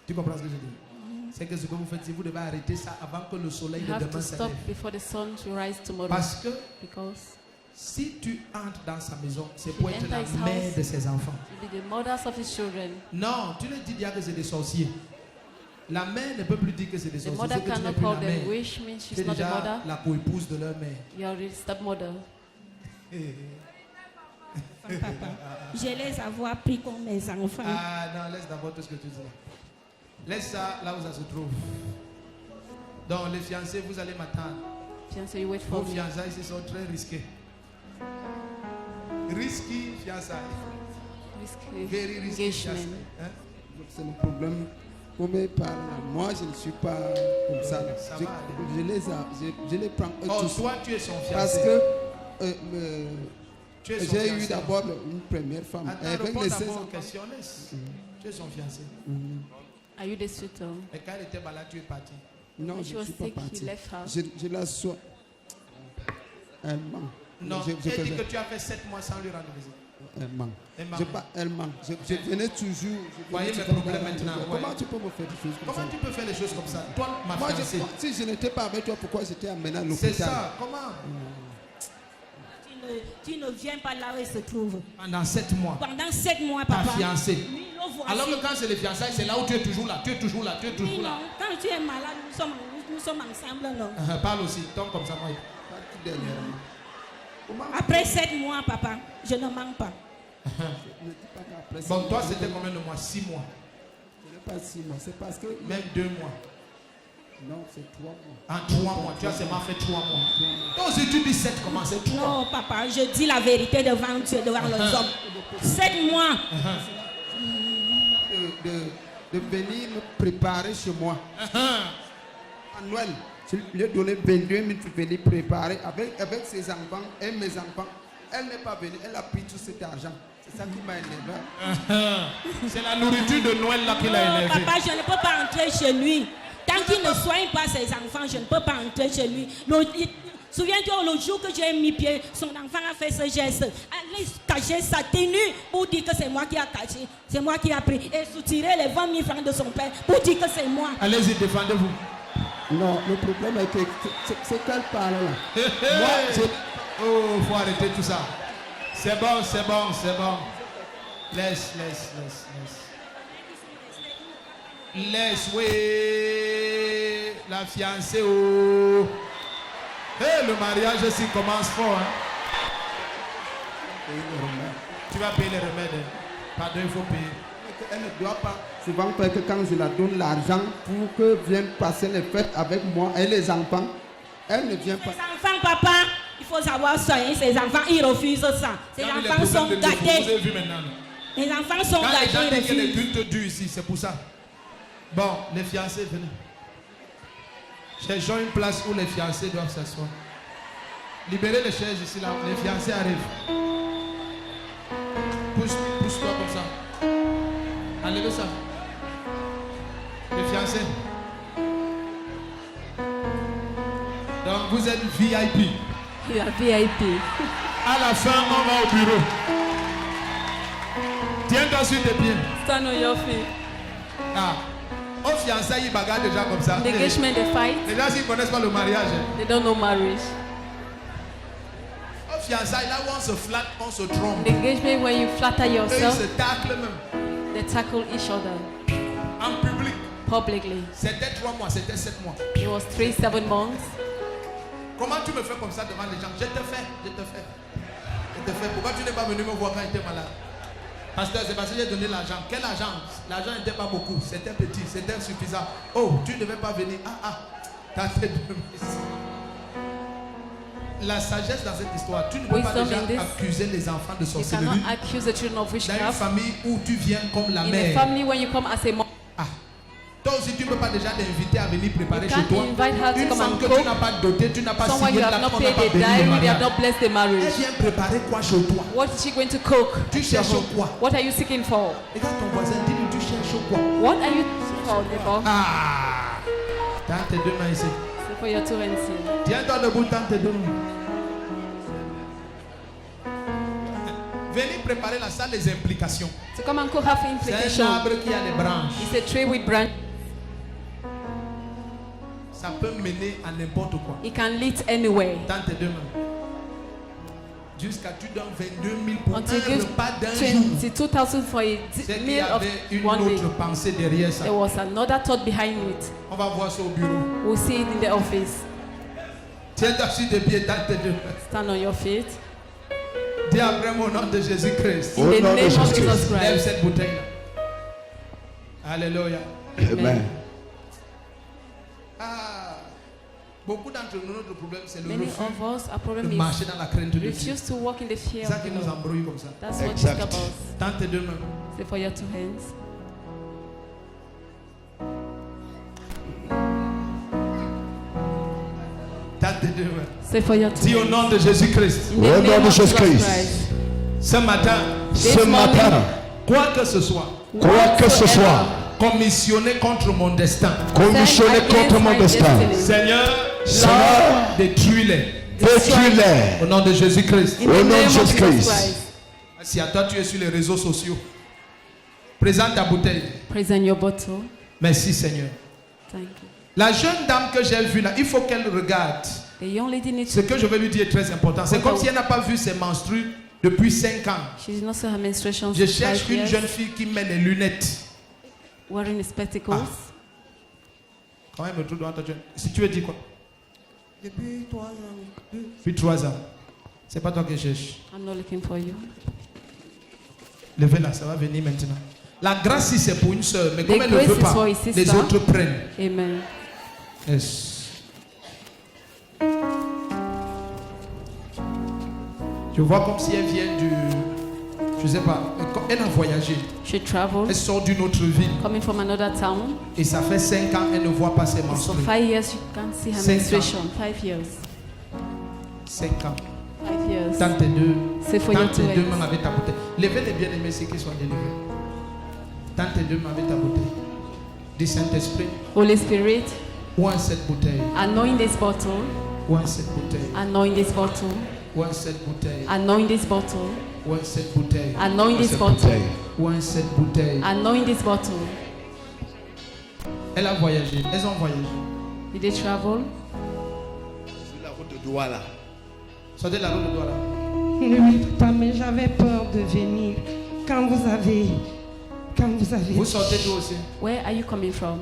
Tu comprends ce que je dis? C'est que ce que vous faites, si vous devez arrêter ça avant que le soleil You de have demain to se stop lève. before the sun to rise tomorrow. Parce que Because si tu entres dans sa maison, c'est pour If être you la enter his mère house, de ses enfants. to be the mothers of his children. Non, tu ne dis pas que c'est des sorciers. La mère ne peut plus dire que c'est des The sorciers. mother C'est que tu n'es cannot plus la call them mère. witch, means Tu es she's not the déjà mother. la co-épouse de leur mère. You're the stepmother. Papa, je les avoir pris comme mes enfants. Ah non, laisse d'abord tout ce que tu dis. Laisse ça là où ça se trouve. Donc les fiancés, vous allez m'attendre. Fiancé, you wait for Vos me. fiançailles, ce sont très risquées. Risky fiançailles. Very risky Engagement. fiançailles. Hein? C'est le problème. On me parle. Moi, je ne suis pas comme ça. Ça va aller. Je les prends eux Oh, tous. toi, tu es son fiancé. Parce que Tu es son j'ai eu fiancé. d'abord une première femme. Attends, Avec réponds les d'abord 16 aux ans. questions. Laisse. Tu es son fiancé. Are you the suitor? Et quand elle était malade, tu es parti. Non, When je she ne was suis pas sick, he parti. left her. Je la sois. Elle ment. Non, Je elle dit faisais- que tu as fait 7 mois sans lui rendre visite. Elle ment. Elle ment. Elle ment. Je venais toujours. Voyez mes problèmes maintenant. Comment Ouais. tu peux me faire des choses comme ça? Comment tu peux faire les choses comme ça? Toi, ma Moi, fiancée. si je n'étais pas avec toi, pourquoi j'étais amené à l'hôpital? C'est ça. Comment? Tu ne viens pas là où il se trouve. Pendant 7 mois. Pendant 7 mois, Ta papa. fiancée. Oui, le voici. Alors que quand c'est les fiançailles, c'est là où tu es toujours là. Tu es toujours là. Tu es Oui, toujours là. non, quand tu es malade, nous sommes ensemble, non. Parle aussi. Tombe comme ça, moi. Après 7 mois, papa, je ne manque pas. Bon, toi, c'était combien de mois? 6 mois. Ce n'est pas 6 mois, c'est parce que. Même 2 mois. Non, c'est 3 mois. En 3 mois. Tu as seulement fait 3 mois. Toi aussi, tu dis 7, comment? C'est 3. Non, papa, je dis la vérité devant Dieu, devant les hommes. 7 mois. De venir me préparer chez moi. À Noël, je lui ai donné 22 000 pour venir préparer avec ses enfants et mes enfants. Elle n'est pas venue, elle a pris tout cet argent. C'est ça qui m'a énervé. C'est la nourriture de Noël là qui l'a Non, énervé. papa, je ne peux pas entrer chez lui. Tant qu'il ne soigne pas ses enfants, je ne peux pas entrer chez lui. Souviens-toi, le jour que j'ai mis pied, son enfant a fait ce geste. Aller cacher sa tenue pour dire que c'est moi qui ai caché. C'est moi qui ai pris. Et soutirer les 20 000 francs de son père pour dire que c'est moi. Allez-y, défendez-vous. Non, le problème est que c'est qu'elle parle là. Moi, Oh, faut arrêter tout ça. C'est bon, c'est bon, c'est bon. Laisse. Laisse, oui. La fiancée, oh. Le mariage aussi commence fort. Hein. Tu vas payer les remèdes. Pardon, il faut payer. Elle ne doit pas souvent faire que quand je la donne l'argent pour que vienne passer les fêtes avec moi et les enfants, elle ne vient pas. Ses enfants, papa, il faut savoir soigner ses enfants. Ils refusent ça. Ses enfants sont Vous gâtés. avez vu maintenant. Les enfants sont Quand les gens gâtés. disent que les cultes durent ici, c'est pour ça. Bon, les fiancés, venez. Cherchons une place où les fiancés doivent s'asseoir. Libérez les chaises ici, là. Les fiancés arrivent. Pousse-toi comme ça. Enlevez ça. Les fiancés. Donc vous êtes VIP. You are VIP. À la fin, on va au bureau. Tiens-toi sur tes pieds. Stand on your feet. Ah. Aux fiançailles, ils bagarrent déjà comme ça. The engagement, they fight. Les gens, s'ils ne connaissent pas le mariage. They don't know marriage. Aux fiançailles, là où on se flatte, on se trompe. The engagement, when you flatter Et ils yourself, se taclent même. they tackle each other En public. publicly. C'était 3 mois, c'était 7 mois. It was 7 months. Comment tu me fais comme ça devant les gens? Je te fais. Pourquoi tu n'es pas venu me voir quand j'étais malade? Pasteur, c'est parce que j'ai donné l'argent. Quel argent? L'argent n'était pas beaucoup. C'était petit, c'était insuffisant. Oh, tu ne devais pas venir. T'as fait de la sagesse dans cette histoire. Tu ne peux pas Wisdom déjà in this. accuser les enfants de You sorcellerie. cannot accuse the children of Dans une witchcraft. famille où tu viens comme la In a mère. family, when you come as a mom, Toi aussi, tu ne peux pas déjà l'inviter à venir préparer You chez can't toi. invite her to Une come femme and que tu cook. n'as pas dotée, tu n'as pas Someone signé you de have l'acte, not on n'a paid pas a béni le diary, they have mariage. not blessed the Elle marriage. vient préparer quoi chez toi? What is she going to cook? Tu cherches quoi? What are you seeking for? Regarde ton voisin, dis-lui, tu cherches quoi? What are you seeking for, neighbor? Ah! Tends tes deux mains ici. C'est for your two hands here. Tiens-toi debout, tends tes deux mains. Venez préparer la salle des implications. To come and cook half C'est un implication. arbre qui a les branches. It's a tree with branch. Ça peut mener à n'importe quoi. It can lead anywhere. Tends tes deux mains. Jusqu'à tu donnes 22 000 pour Until un give repas d'un jour. 22,000 for a C'est qu'il y meal of avait une one day. autre pensée derrière ça. There was another thought behind it. On va voir ça au bureau. We'll see it in the office. Tiens-toi sur tes pieds, tends tes deux mains. Stand on your feet. Dis après mon nom de Jésus-Christ. In the name of Jesus Lève Christ. cette bouteille. Alléluia. Amen. Ah, beaucoup d'entre nous, notre problème, c'est le Many refus of us, our de problem marcher is dans la crainte de Dieu. refuse to walk in the fear C'est ça of qui the nous Lord. embrouille comme ça. That's what Exact. it's about. Tends tes deux mains. Say for your two hands. Tends tes deux mains. Say for your two Dis au hands. nom de Jésus-Christ. In the Au nom name de of Jesus Jésus-Christ. Christ. Ce matin, Ce matin, quoi que ce soit, quoi que ce soit, commissionné contre mon destin, commissionné contre mon destin, Seigneur, Seigneur, détruis-les. détruis-les. Au nom de Jésus-Christ. In Au the nom name de of Jesus Jésus-Christ. Christ. Si à toi tu es sur les réseaux sociaux, présente ta bouteille. Present your bottle. Merci Seigneur. Thank you. La jeune dame que j'ai vue là, il faut qu'elle regarde. The young lady needs Ce to. que je vais lui dire est très important. C'est comme si elle n'a pas vu ses menstrues depuis 5 ans. She did not see her menstruation Je for cherche 5 une years. jeune fille qui met les lunettes. Wearing the spectacles. Quand même, me trouve devant toi. Si tu veux dire quoi? Depuis 3 ans. Depuis 3 ans. C'est pas toi que je cherche. I'm not looking for you. Levez là, ça va venir maintenant. La grâce, si c'est pour une sœur, mais comme The elle ne grace veut is pas, for a sister. les autres prennent. Amen. Yes. Je vois comme si elle vient du. Je sais pas. Elle a voyagé. She traveled. Elle sort d'une autre ville. Coming from another town. Et ça fait 5 ans, elle ne voit pas ses For menstrues. 5 years, you can't see her 5 ans. menstruation. 5 years. 5 ans. 5 years. Tends tes deux. C'est for Tends your tes two deux hands. mains avec ta bouteille. Levez les bien-aimés, ceux qui sont délivrés. Tends tes deux mains avec ta bouteille. Dis Saint-Esprit, Holy Spirit, ouvre cette bouteille. anoint this bottle. Ouvre cette bouteille. Anoint this bottle. Ouvre cette bouteille. Anoint this bottle. Ouvre cette bouteille. Anoint this bottle. Ouvre cette bouteille. Anoint this bottle. Elle a voyagé. Elles ont voyagé. Did they travel? Sur la route de Douala. Sortez la route de Douala. Oui, papa, mais j'avais peur de venir. Quand vous avez. Vous sortez d'où aussi? Where are you coming from?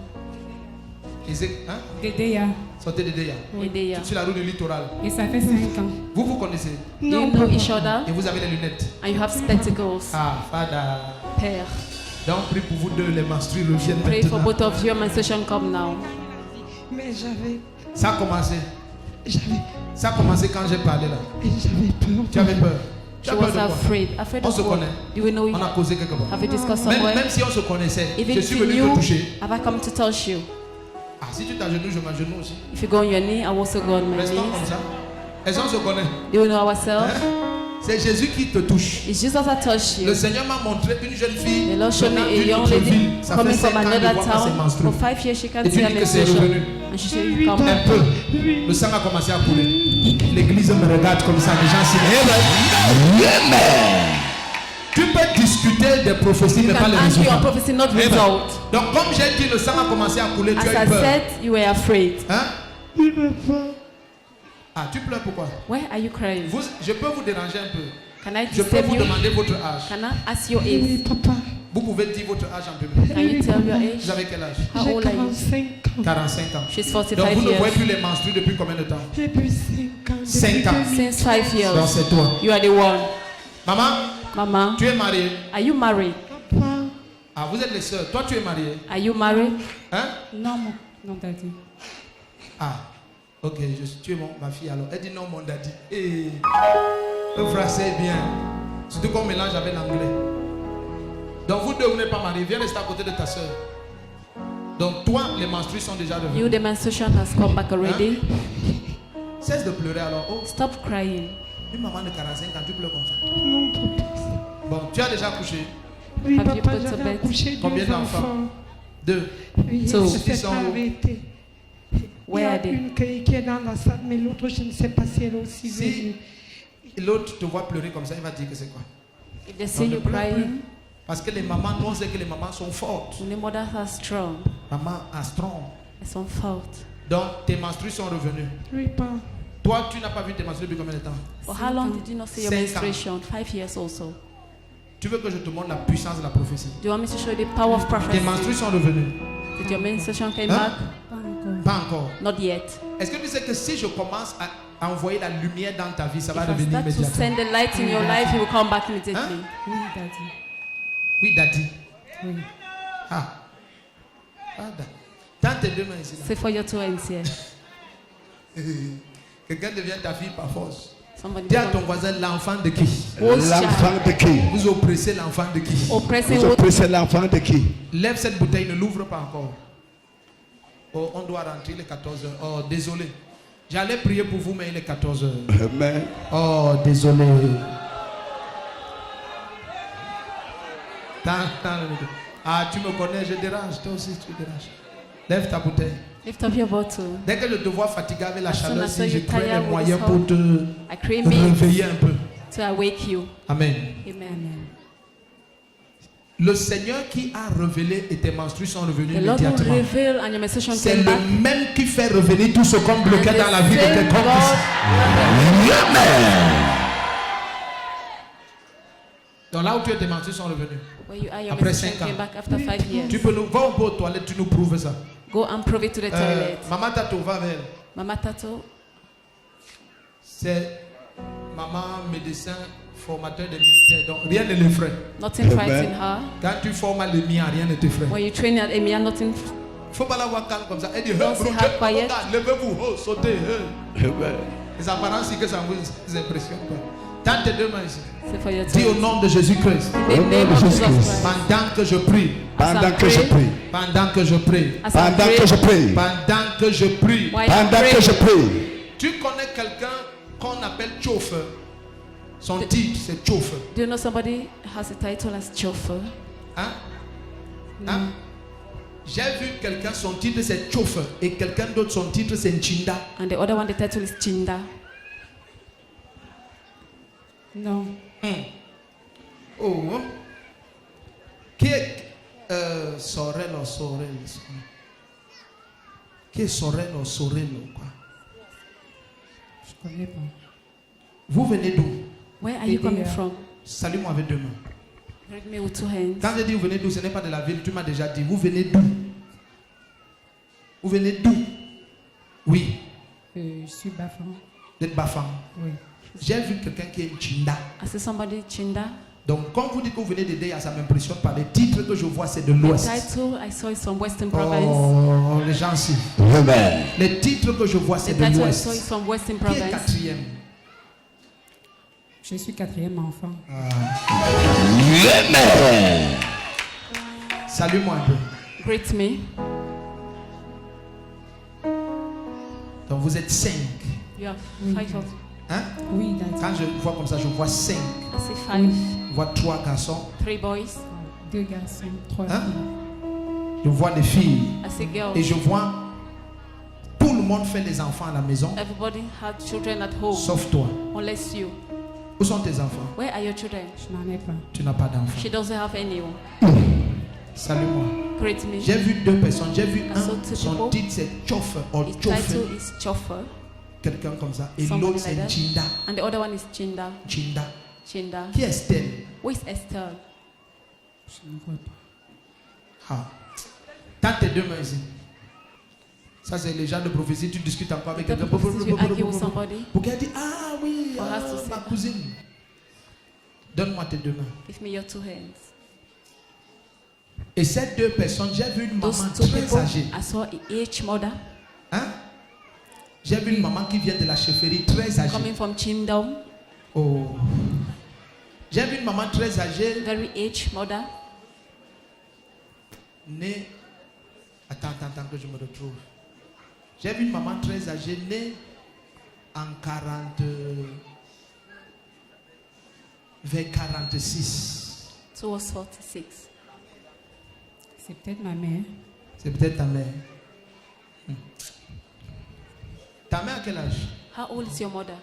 Hein? Dedeya. Sortez de Deya. Dedeya. Sur la route du littoral. Et ça fait 5 ans. Vous vous connaissez? Do you know each other? Et vous avez les lunettes. And you have spectacles. Ah, Father. Père. Donc prie pour vous deux, les menstrues reviennent Pray for maintenant. both of you. Menstruation come now. Mais j'avais. Ça a commencé. Ça a commencé quand j'ai parlé là. J'avais peur. Tu avais peur. Tu She as peur was de quoi? afraid. Afraid On of se what? connaît. Do we know On a causé quelque part. Have you discussed Même, somewhere? même si on se connaissait, Even je if suis you venu te knew, toucher. have I come to touch you? Ah, si tu t'agenouilles, je m'agenouille aussi. If you go on your knee, I also go on my Restons comme knees. ça. Est-ce qu'on se connaît? Do we know ourselves? C'est Jésus qui te touche. It's Jesus that touched you. Le Seigneur m'a montré une jeune fille. The Lord showed me venant a d'une young autre lady ville. Ça fait coming 5 from ans qu'elle another ne voit pas ses town. menstrues. For 5 years, she can't Et see tu her dis que c'est menstruation. revenu. And she said, you come. Un peu. Le sang a commencé à couler. L'église me regarde comme ça. Les gens s'y Tu peux discuter des prophéties, mais You pas can les ask your résultats. prophecy, not Amen. result. Donc, comme j'ai dit, le sang a commencé à couler. Tu As as I eu peur. said, you were afraid. Hein? Ah, tu pleures pourquoi? Why are you crying? Je peux vous déranger un peu. Can I Je peux disturb vous you? demander votre âge. Can I ask your age? Vous pouvez dire votre âge en public. Can you tell your age? Vous avez quel âge? How old are you? 45 ans. She's Donc 45 vous ne years. voyez plus les menstrues depuis combien de temps? Depuis 5 ans. 5 ans. Since 5 years. Donc c'est toi. You are the one. Maman, Mama, tu es mariée? are you married? Ah, vous êtes les sœurs. Toi, tu es mariée? Are you married? Hein? Non, non, daddy. Ah, ok, tu es ma fille alors. Elle dit non, mon daddy. Eh, le français est bien. Surtout qu'on mélange avec l'anglais. Donc vous deux, vous n'êtes pas mariés. Viens rester à côté de ta sœur. Donc toi, les menstrues sont déjà You, revenues. the menstruation has come back already. Cesse de pleurer alors. Oh, Stop crying. une maman de 45 ans, tu pleures comme ça. Non, papa. Bon, tu as déjà couché. Oui, Have you papa, put to j'avais bed? accouché Combien 2 d'enfants? enfants. 2. Oui, So- c'est Ils sont pas où? arrêté. Il y Where a are they? une qui est dans la salle, mais l'autre, je ne sais pas si elle est aussi Si venue. l'autre te voit pleurer comme ça, il va dire que c'est quoi? If they see Non, ne you pleure plus. crying, Parce que les mamans, nous on sait que les mamans sont fortes. the mothers are strong. Maman are strong. Elles sont fortes. Donc tes menstrues sont revenues. Oui, pas. Toi, tu n'as pas vu tes menstrues depuis combien de temps? For how long did you not see your 5 ans. menstruation? 5 years also. Tu veux que je te montre la puissance de la prophétie? Do you want me to show you the power of Tes prophecy? menstrues sont revenues. Did your menstruation came Hein? back? Pas encore. Not yet. Est-ce que tu sais que si je commence à envoyer la lumière dans ta vie, ça va If I revenir start to immédiatement? send the light in your life, it will come back immediately. Oui, Daddy. Oui. Ah. Dans tes 2 mains ici. Say for your 2 hands here. Quelqu'un devient ta fille par force. Somebody Dis à ton become- voisin l'enfant de qui? L'enfant de qui? Vous oppressez l'enfant de qui? Oppressing Vous what? oppressez l'enfant de qui? Lève cette bouteille, ne l'ouvre pas encore. Oh, on doit rentrer les 14 heures. Oh, désolé. J'allais prier pour vous, mais il est 14 heures. Amen. Oh, désolé. Ah, tu me connais, je dérange. Toi aussi, tu déranges. Lève ta bouteille. Lift up your bottle. Dès que je te vois fatigué avec la As soon chaleur, as si I je saw you crée tired les with moyens this pour hot, te I create means réveiller un peu. to awake you. Amen. Amen. Le Seigneur qui a révélé et tes menstrues sont revenues The Lord will immédiatement. reveal and your menstruation C'est came le back. même qui fait revenir tout ce qu'on bloquait And dans la vie de the tes same complices. Donc là où tu es, tes menstrues sont revenues. Where you are, your Après menstruation 5 came ans. back after 5 years. Tu peux nous, va un peu aux toilettes, tu nous prouves ça. Go and prove it to the toilet. Maman Tato, va vers elle. Mama Tato, C'est maman médecin, formateur des militaires. Donc rien ne l'effraie. nothing frightened her. Quand tu formes les miens, rien ne t'effraie. When you train at Emia, nothing. Faut pas la voir calme comme ça. Elle dit, Don't see her quiet. levez-vous, oh, sautez. Les apparences, c'est que ça vous impressionne. Tends tes 2 mains ici. Say for your Dis au toes. nom de Jésus-Christ. In the name of Jesus Christ. Pendant que je prie. Pendant que je prie. Pendant que je prie. As I Pendant pray, que je prie. Pendant que je prie. while I Pendant pray, que je prie. Tu connais quelqu'un qu'on appelle chauffeur. Son titre, c'est chauffeur. do you know somebody has a title as chauffeur? Hein? Hein? J'ai vu quelqu'un, son titre c'est chauffeur. Et quelqu'un d'autre, son titre c'est Nchinda. And the other one, the title is Chinda. Non. Oh. Qui est Sorel ou Sorel? Qui est Sorel ou Sorel ou quoi? Je connais pas. Vous venez d'où? Where are you coming from? Salue-moi avec 2 mains. Greet me with 2 hands. Quand je dis vous venez d'où, ce n'est pas de la ville, tu m'as déjà dit. Vous venez d'où? Vous venez d'où? Oui. Je suis Bafan. D'être Bafang. Oui. J'ai vu quelqu'un qui est Nchinda. I see somebody Chinda. Donc, quand vous dites que vous venez d'aider, ça m'impressionne pas. Les titres que je vois, c'est de The l'Ouest. title I saw is from Western Province. Oh, les gens ici. Amen. Les titres que je vois, The c'est de title I saw is l'Ouest. from Western Qui est Province. 4e? Je suis 4e enfant. Amen. Salue-moi un peu. Greet me. Donc, vous êtes 5. You have 5 of. Hein? Oui, Daddy. Quand je vois comme ça, je vois 5. I see 5. Je vois 3 garçons. 3 boys. 2 garçons, 3 Hein? filles. Je vois des filles. I see girls. Et je vois tout le monde fait les enfants à la maison, Everybody had children at home. sauf toi. Unless you. Où sont tes enfants? Where are your children? Je n'en ai pas. Tu n'as pas d'enfants. She doesn't have any. Salue-moi. Greet me. J'ai vu 2 personnes. J'ai vu I saw un, 2 son people. titre c'est chauffeur ou His chauffeur. title is chauffeur. Quelqu'un comme ça. Et Somebody l'autre c'est like that. Chinda. And the other one is Chinda. Chinda. Chinda. Qui est Estelle? Who is Esther? Je ne vois pas. Ah. Tends tes 2 mains ici. Ça c'est les gens de prophétie. Tu discutes encore avec quelqu'un. If you argue with somebody, Pour qu'elle dise ah oui, For us to say ma that. cousine. Donne-moi tes 2 mains. give me your 2 hands. Et ces 2 personnes, j'ai vu une Those maman 2 très people, âgée. I saw an aged mother Hein? J'ai vu une maman qui vient de la chefferie très âgée. coming from Chindom. Oh. J'ai vu une maman très âgée, Very aged mother. née. Attends. Attends que je me retrouve. J'ai vu une maman très âgée, née en 40... vers 46. Towards 46. C'est peut-être ma mère. C'est peut-être ta mère. Ta mère a quel âge? How old is your mother?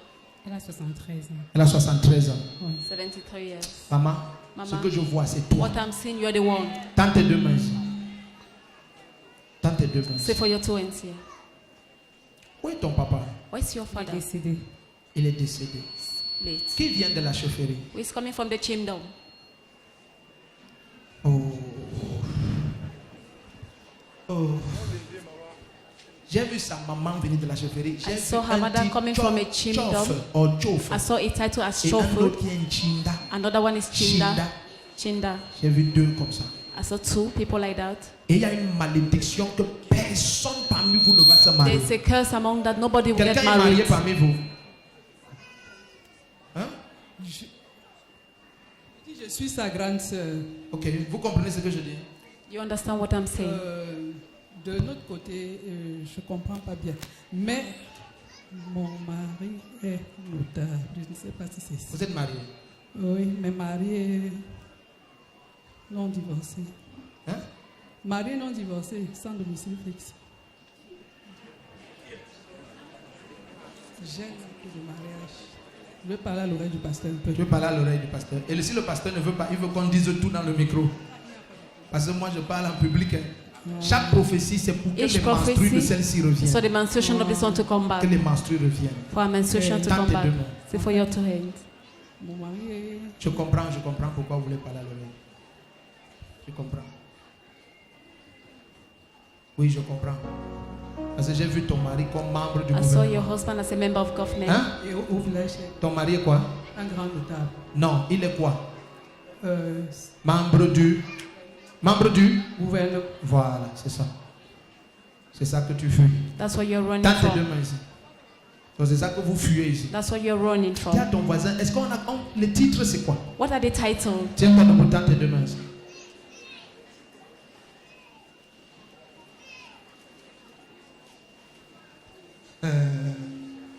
Elle a 73 ans. Elle a 73 ans. 73 years. Maman, Maman, ce que je vois, c'est toi. What I'm seeing, you're the one. Tends tes deux mains ici. Tends tes deux mains ici. Say for your two hands here. Où est ton papa? Where's your father? Il est décédé. Il est décédé. Late. Qui vient de la chaufferie? Who is coming from the kingdom? Oh. Oh. J'ai vu sa maman venir de la chaufferie. I saw her mother coming from a kingdom. I saw a title as Chofu. Another one is Chinda. Chinda. J'ai vu deux comme ça. I saw two people like that. Et il y a une malédiction que personne parmi vous ne va se marier. There's a curse among that nobody will Quelqu'un get est marié married. parmi vous? Hein? Je suis sa grande sœur. Ok, vous comprenez ce que je dis? You understand what I'm saying? De notre côté, je ne comprends pas bien. Mais mon mari est notable. Je ne sais pas si c'est ça. Vous êtes marié? Oui, mais marié non divorcé. Hein? Marié non divorcé, sans domicile fixe. J'ai un peu de mariage. Je veux parler à l'oreille du pasteur un peu. Je veux parler à l'oreille du pasteur. Et si le pasteur ne veut pas, il veut qu'on dise tout dans le micro. Parce que moi je parle en public. Chaque prophétie, c'est pour que Each les menstrues de celle-ci reviennent. so the menstruation of this one to come back. Que les menstrues reviennent. For a menstruation to Tends come tes back. deux mains. Say for your two hands. Mon mari est... Je comprends pourquoi vous voulez parler à l'oreille. Je comprends. Oui, je comprends. Parce que j'ai vu ton mari comme membre du I saw gouvernement. your husband as a member of government. Hein? Et au village, Ton mari est quoi? un grand notable. Non, il est quoi? Membre du gouvernement. Voilà, c'est ça. C'est ça que tu fuis. That's what you're running Tends tes from. deux mains ici. Donc c'est ça que vous fuyez ici. That's what you're running from. Dis à ton voisin, est-ce qu'on a... le titre c'est quoi? What are the titles? Tiens-toi debout, tends tes deux mains ici.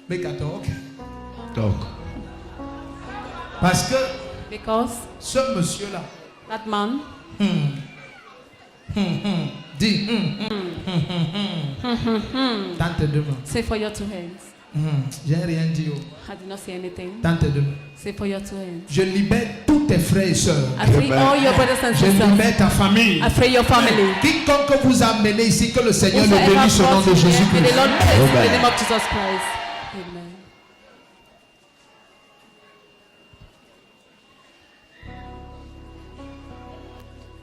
Make a talk. Talk. Parce que Because ce monsieur-là, that man, dis, tends tes deux mains. say for your two hands. J'ai rien dit. Oh. I did not say anything. Tends tes deux mains. Say for your two hands. Je libère tous tes frères et sœurs. I free all your brothers and Je sisters. libère ta famille. I free your family. Quiconque vous a amené ici, que le Seigneur le Whosoever bénisse au nom brought de you here, Jésus-Christ. may the Lord bless you in the name of Jesus Christ. Amen.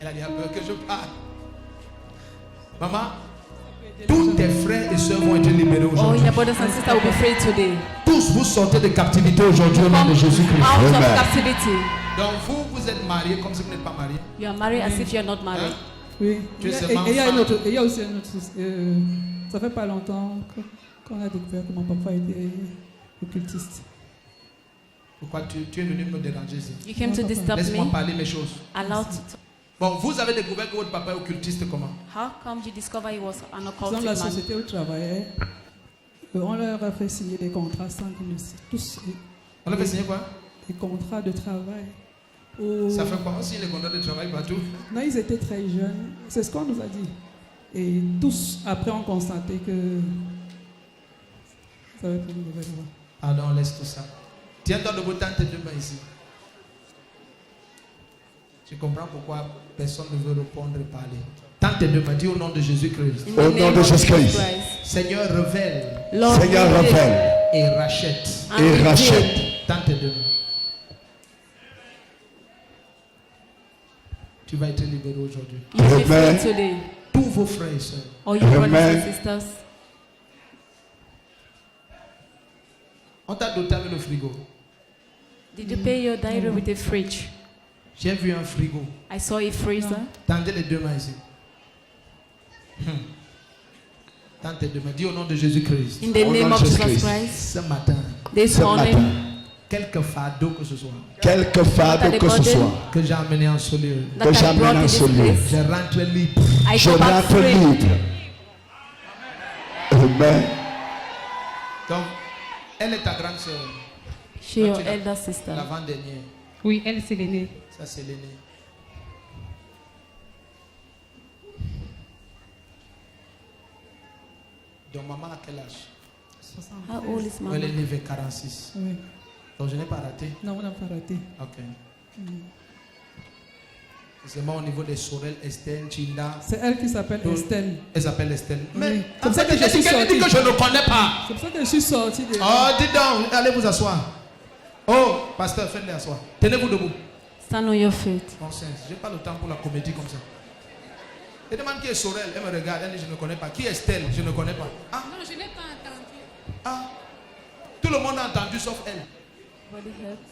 Elle a dit peur que je parle. Maman, tous tes frères et sœurs vont être libérés All aujourd'hui. your brothers and sisters will be free today. Tous vous sortez de captivité aujourd'hui au nom de Jésus-Christ. Out of captivity. Donc vous êtes mariés comme si vous n'êtes pas mariés. You are married as if you are not married. Oui. Tu es Et seulement il y a femme. il y a aussi un autre souci. Ça fait pas longtemps qu'on a découvert que mon papa était occultiste. Pourquoi tu es venu me déranger ici? You came to disturb Laisse-moi me. parler mes choses. Allow to Bon, vous avez découvert que votre papa est occultiste comment? How come you discover he was an Dans occultic la man? société où il travaillait, on leur a fait signer des contrats sans qu'ils ne tous. On leur a fait signer quoi? Des contrats de travail. Ça fait quoi aussi les contrats de travail partout? Non, ils étaient très jeunes. C'est ce qu'on nous a dit. Et tous, après, ont constaté que ça avait pris une mauvaise voie. Pardon, laisse tout ça. Tiens-toi debout, tends tes deux mains ici. Tu comprends pourquoi personne ne veut répondre et parler. Tends tes deux mains, dis au nom de Jésus-Christ. Au nom de Jésus-Christ. Seigneur, révèle. Lord, Seigneur, révèle. Et rachète. Et rachète. Tends tes deux mains. Tu vas être libéré aujourd'hui. You will be free today. Tous vos frères et sœurs. All your brothers and sisters. On t'a doté avec le frigo. Did you pay your diary with a fridge? J'ai vu un frigo. I saw a freezer. Tendez les deux mains ici. Tends tes deux mains. Dis au nom de Jésus-Christ. In the name of Jesus Christ. Ce matin. This morning. Quelque fardeau que ce soit. Quelque fardeau que ce soit. Que j'ai amené en ce lieu. Que j'ai amené en ce lieu. Je rentre libre. Je rentre libre. Amen. Donc, elle est ta grande sœur. She your elder sister. L'avant-dernière. Oui, elle, c'est l'aînée. Ça, c'est l'aînée. Donc, maman a quel âge? 60. How old is Mama? Elle est née vers 46. Oui. Donc, je n'ai pas raté. Non, on n'a pas raté. Ok. C'est moi au niveau des Sorel, Estelle, Chinda. C'est elle qui s'appelle Estelle. Elle s'appelle Estelle. Mais Oui. C'est pour ça que je suis dit sortie. que je ne connais pas. C'est pour ça que je suis sortie. Oh, dites donc, allez vous asseoir. Oh, pasteur, faites-les asseoir. Tenez-vous debout. Stand on your feet. Bon sens, je n'ai pas le temps pour la comédie comme ça. Elle demande qui est Sorel, elle me regarde, elle dit je ne connais pas. Qui est Estelle, je ne connais pas. Ah, Non, je n'ai pas entendu. ah. Tout le monde a entendu sauf elle.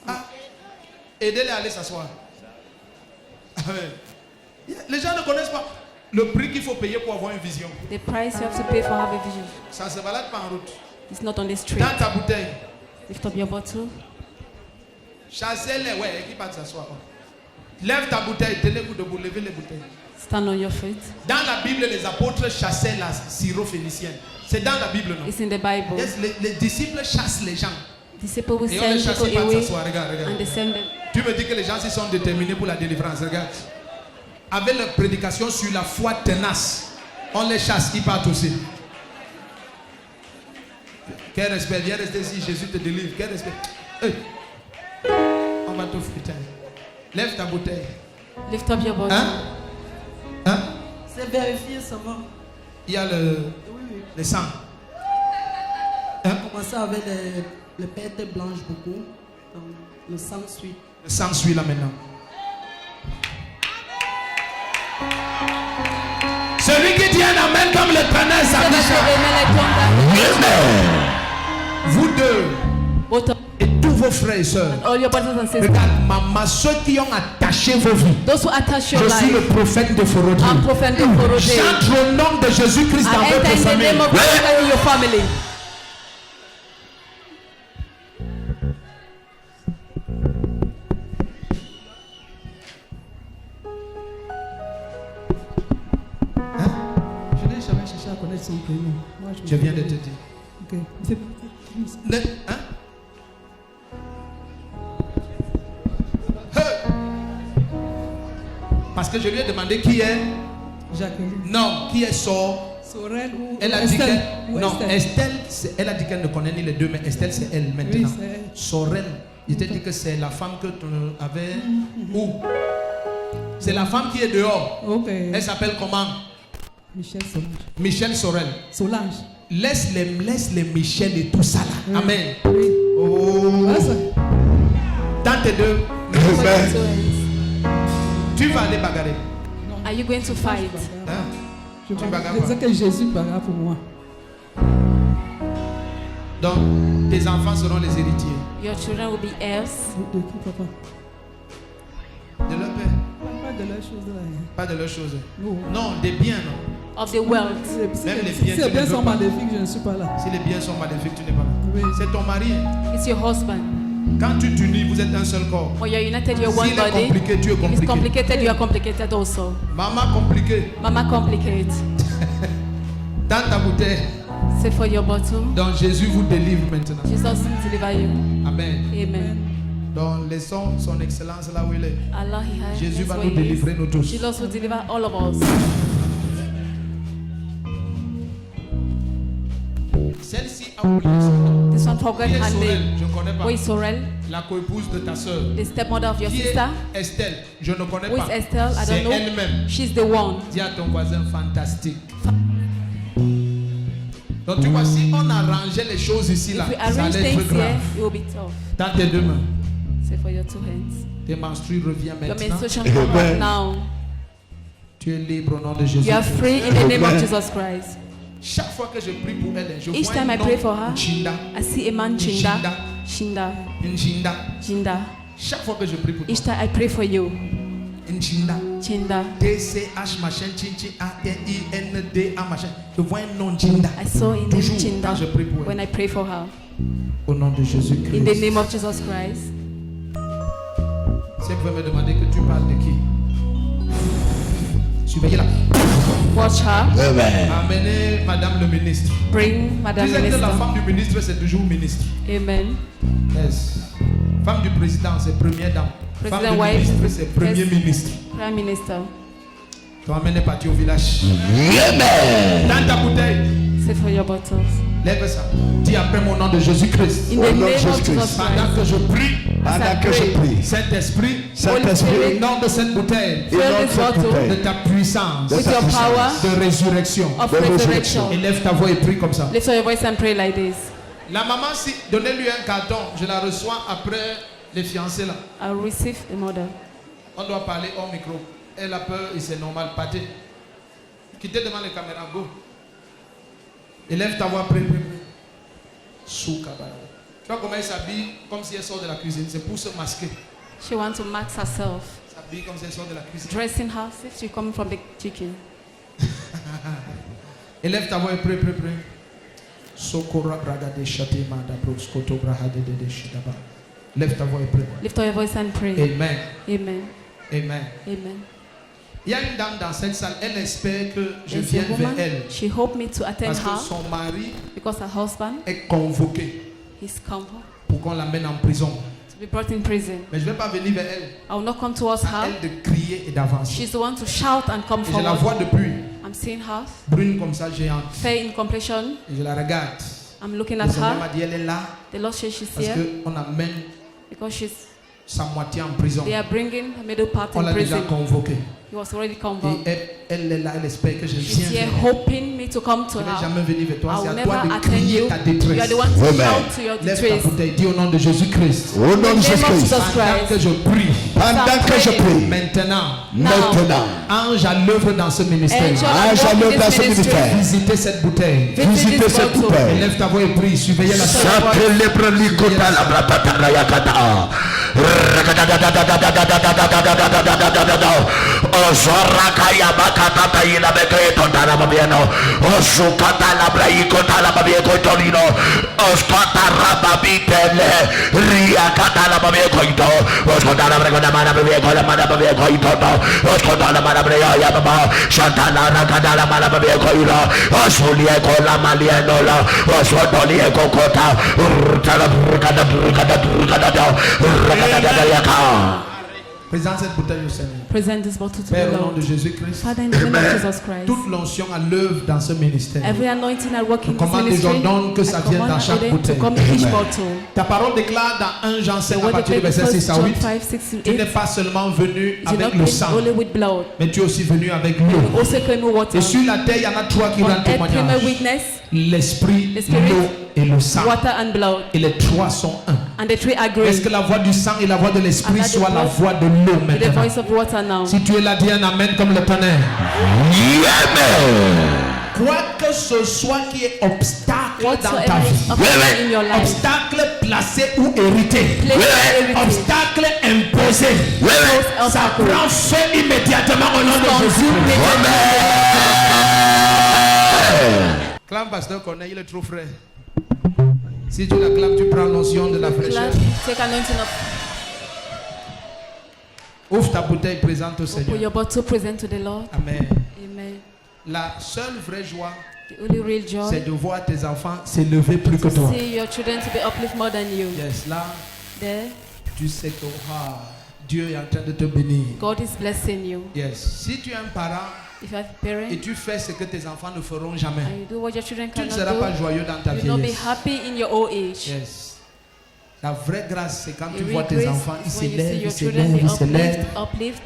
Ah, aidez-les à aller s'asseoir. Amen. Les gens ne connaissent pas le prix qu'il faut payer pour avoir une vision. The price you have to pay for having a vision. Ça ne se balade pas en route. It's not on the street. Dans ta bouteille. Lift up your bottle. Chassez-les, ouais, qui va s'asseoir. Lève ta bouteille, tenez-vous debout, levez les bouteilles. Stand on your feet. Dans la Bible, les apôtres chassaient la syrophénicienne. C'est dans la Bible, non? It's in the Bible. Yes, les disciples chassent les gens. Disciples will Et on les send chasse, ils people partent away s'asseoir. Regarde, regarde. and they send them. Tu me dis que les gens s'y sont déterminés pour la délivrance. Regarde. Avec leur prédication sur la foi tenace, on les chasse, ils partent aussi. Quel respect, viens rester ici, Jésus te délivre. Quel respect. Hey. On va te friter. Lève ta bouteille. Lift up your bottle. Hein? C'est vérifié seulement. Il y a le sang. On commence avec les pêtes blanches beaucoup. Donc, le sang suit. Le sang suit là maintenant. Celui qui dit un amen comme le tonnerre s'affiche. Vous deux et tous vos frères et sœurs. Regarde, maman, ceux qui ont attaché vos vies. Je suis le prophète de Forodi. J'entre au nom de Jésus-Christ dans votre famille. Son prénom. Moi, je viens de te dire. Ok. Hein? Parce que je lui ai demandé qui est Jacqueline. Non, qui est Sorel ou elle a dit Estelle. que non, Estelle, elle a dit qu'elle ne connaît ni les deux, mais Estelle c'est elle maintenant. Oui, Sorel, il t'a dit que c'est la femme que tu avais où? C'est la femme qui est dehors. Okay. Elle s'appelle comment? Michel Solange. Michel Sorel. Solange. Laisse les Michel et tout ça là. Oui. Amen. Oui. Oh. Dans tes deux. Tu vas aller bagarrer. Are you going to fight? Je sais que Jésus bagarre pour moi. Donc, tes enfants seront les héritiers. Your children will be heirs. De qui, papa? De leur père. Pas de leurs choses là. Pas de leurs choses. Non, des biens, non. Of the wealth. Même les biens. Si les biens sont maléfiques, je ne suis pas là. Si les biens sont maléfiques, tu n'es pas là. Oui. C'est ton mari. It's your husband. Quand tu t'unis, vous êtes un seul corps. When you're united, you're one S'il est body. compliqué, tu es If compliqué. it's complicated, you are complicated also. Maman compliqué. Mama complicate. Dans ta bouteille. Say for your bottle. Donc Jésus vous délivre maintenant. Jesus deliver you. Amen. Amen. Donc laissons son excellence là où il est. Allah, he has Jésus va his nous ways. délivrer nous tous. Jesus will deliver all of us. Celle-ci a oublié son nom. This one forgot Qui est her Sorel? name. Je ne connais pas. Who is Sorel? La coépouse de ta soeur. The stepmother of your Qui sister. est Estelle? Je ne connais Who pas. is Estelle? I C'est don't know. elle-même. She's the one. Dis à ton voisin fantastique. Donc tu vois, si on arrangeait les choses ici là, If we ça arrange allait things être here, grave. it will be tough. Dans tes deux mains. Say for your two hands. Tes menstrues revient Your maintenant. menstruation come right now. Tu es libre au nom de Jésus. You are free in the name of Jesus Christ. Chaque fois que je prie pour elle, je Each vois time un I pray nom, for her, Chinda. I see a man Chinda. Chinda. Chinda. Chinda. Chaque fois que je prie pour Each time I pray for you. Chinda. Chinda. TCH machin, Chinchi, A-N-I-N-D-A machin. Je vois un nom Chinda. I saw in Toujours name Chinda quand je prie pour elle. when I pray for her. Au nom de Jésus-Christ. In the name of Jesus Christ. Si vous pouvez me demander que tu parles de qui? Surveillez là. Watch her. Amen. Amenez Madame le ministre. Bring Madame Disait que Minister. la femme du ministre, c'est toujours ministre. Amen. Yes. Femme du président, c'est première dame. Femme President du wife. ministre, c'est premier Yes. ministre. Prime Minister. Tu vas amener parti au village. Amen. Dans ta bouteille. Say for your bottles. Lève ça. Dis après mon nom de Jésus-Christ. In the name of Jesus Christ. Pendant que je prie. Pendant que je prie. Saint-Esprit. Saint-Esprit. Au nom de cette bouteille. Fill this bottle De ta puissance. with your power De résurrection. of resurrection. Élève ta voix et prie comme ça. Lift your voice and pray like this. La maman, si donnez-lui un carton, je la reçois après les fiancés là. I'll receive the mother. On doit parler hors micro. Elle a peur et c'est normal. Partez. Quittez devant les caméras. Go. Élève ta voix, prie, prie, prie. Soukabara. Tu vois comment elle s'habille comme si elle sort de la cuisine. C'est pour se masquer. She wants to mask herself. S'habille comme si elle sort de la cuisine. Dressing her as if she coming from the kitchen. Élève ta voix et prie, prie, prie. Sokora braga de chatima da broskoto braha de shidaba. Lève ta voix et prie. Lift your voice and pray. Amen. Amen. Amen. Amen. Il y a une dame dans cette salle, elle espère que je There's vienne a woman, vers elle. she hoped me to attend Parce que her son mari because her husband est convoqué is come pour qu'on l'amène en prison. to be brought in prison. Mais je ne vais pas venir vers elle. I will not come towards À her. elle de crier et d'avancer. She's the one to shout and come Et je la vois forward. depuis, I'm seeing her, brune comme ça, géante. fair in complexion. Et je la regarde. I'm looking Le at Seigneur m'a her. dit, elle est là The Lord says she's parce here qu'on amène because sa moitié en prison. they are bringing her middle part On in l'a déjà prison. convoqué. He was already Et convoked. elle est là, elle espère que je She's vienne here vers elle. hoping me to come to Je ne vais her. jamais venir vers toi. I C'est will à toi never de attend crier you. ta You are the détresse. one to Amen. shout to your Lève ta distress. bouteille, dis au nom de Jésus-Christ. Au nom de In the name of Jésus-Christ. Jesus Pendant que Christ. je prie, Pendant que je prie. maintenant, Maintenant. ange à l'œuvre dans ce ministère. Angel Ange à l'œuvre dans ce ministère. Visitez cette bouteille. Visitez this cette bottle. bouteille. Lève ta voix et prie. Surveillez la Célèbre l'icône la bratata yakata. Ozorakaya bakata ina bekreto dana babieno. Osukata la braikota la babieko torino. Oskata rababitele. Riakata la babieko ito. Oskata la brekota mana babieko la mana babieko ito. Oskata la mana breya ya baba. Shantana rakata la mana babieko ito. Osulieko la malieno la. Osotolieko kota. Présente cette bouteille au Seigneur. Present this bottle to Père, the au nom de Lord. Jésus-Christ. Father, in the name of Jesus Christ. Toute l'onction à l'œuvre dans ce ministère. Every anointing I work in this Commande et ministry, j'ordonne que ça I vienne dans command chaque order to bouteille. come in each bottle. Ta parole déclare dans 1 Jean 5 The à word partir du declares verset in 6 à 1 John 8. 5, 6 to Tu n'es 8. pas seulement venu You did avec not le come sang, only with blood. mais tu es aussi venu avec You l'eau. also came with water. Et sur la terre, il y en a trois qui On rendent earth came a témoignage. witness, L'esprit, The Spirit, l'eau et le sang. water and blood. Et les trois sont un. And the three agree. Est-ce que la voix du sang et la voix de l'esprit And that the soient la blood voix de l'eau The maintenant? voice of water now. Si tu es là, dis un amen comme le tonnerre. Quoi que ce soit qui est obstacle dans ta Whatsoever vie, is obstacle in your life, obstacle placé ou hérité, obstacle imposé, ça prend feu immédiatement au nom de Jésus. Clame pasteur Corneille, il est trop frais. Si tu la clames, tu prends l'onction de la fraîcheur. Take anointing of. Ouvre ta bouteille, présente au Put Seigneur. your bottle present to the Lord. Amen. Amen. La seule vraie joie, The only real joy c'est de voir tes enfants s'élever plus que toi. see your children to be uplift more than you. Yes, là, There, tu sais que Dieu est en train de te bénir. God is blessing you. Yes. Si tu es un parent If you have a parent et tu fais ce que tes enfants ne feront jamais, and you do what your children tu ne cannot seras pas do, joyeux dans ta you will not be vieillesse. happy in your old age. Yes. La vraie grâce, c'est quand The tu real vois tes grace enfants, ils is when you see s'élèvent, your ils children s'élèvent, be ils s'élèvent, uplift,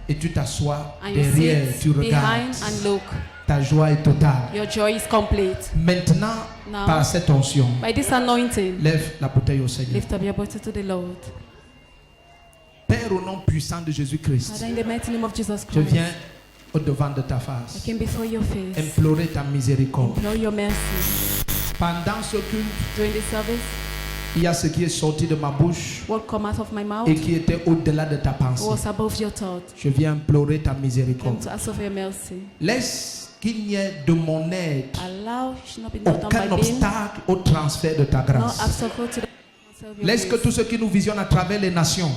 et tu t'assois and you derrière, tu sit regardes. behind and look. Ta joie est totale. Your joy is complete. Maintenant, Now, par cette onction, by this anointing, lève la bouteille au Seigneur. lift up your bottle to the Lord. Père, au nom puissant de Jésus-Christ, Father, in the mighty name of Jesus je Christ, viens au devant de ta I face, came before your face, implorer ta miséricorde. implore your mercy. Pendant ce culte, During this service, il y a ce qui est sorti de ma bouche what come out of my mouth et qui était au-delà de ta pensée. was above your thought. Je viens implorer ta Come miséricorde. to ask of your mercy. Laisse qu'il n'y ait de mon aide Allow it should not be knocked down aucun by being, obstacle au transfert de ta no grâce. obstacle to the Laisse que tous ceux qui nous visionnent à travers les nations,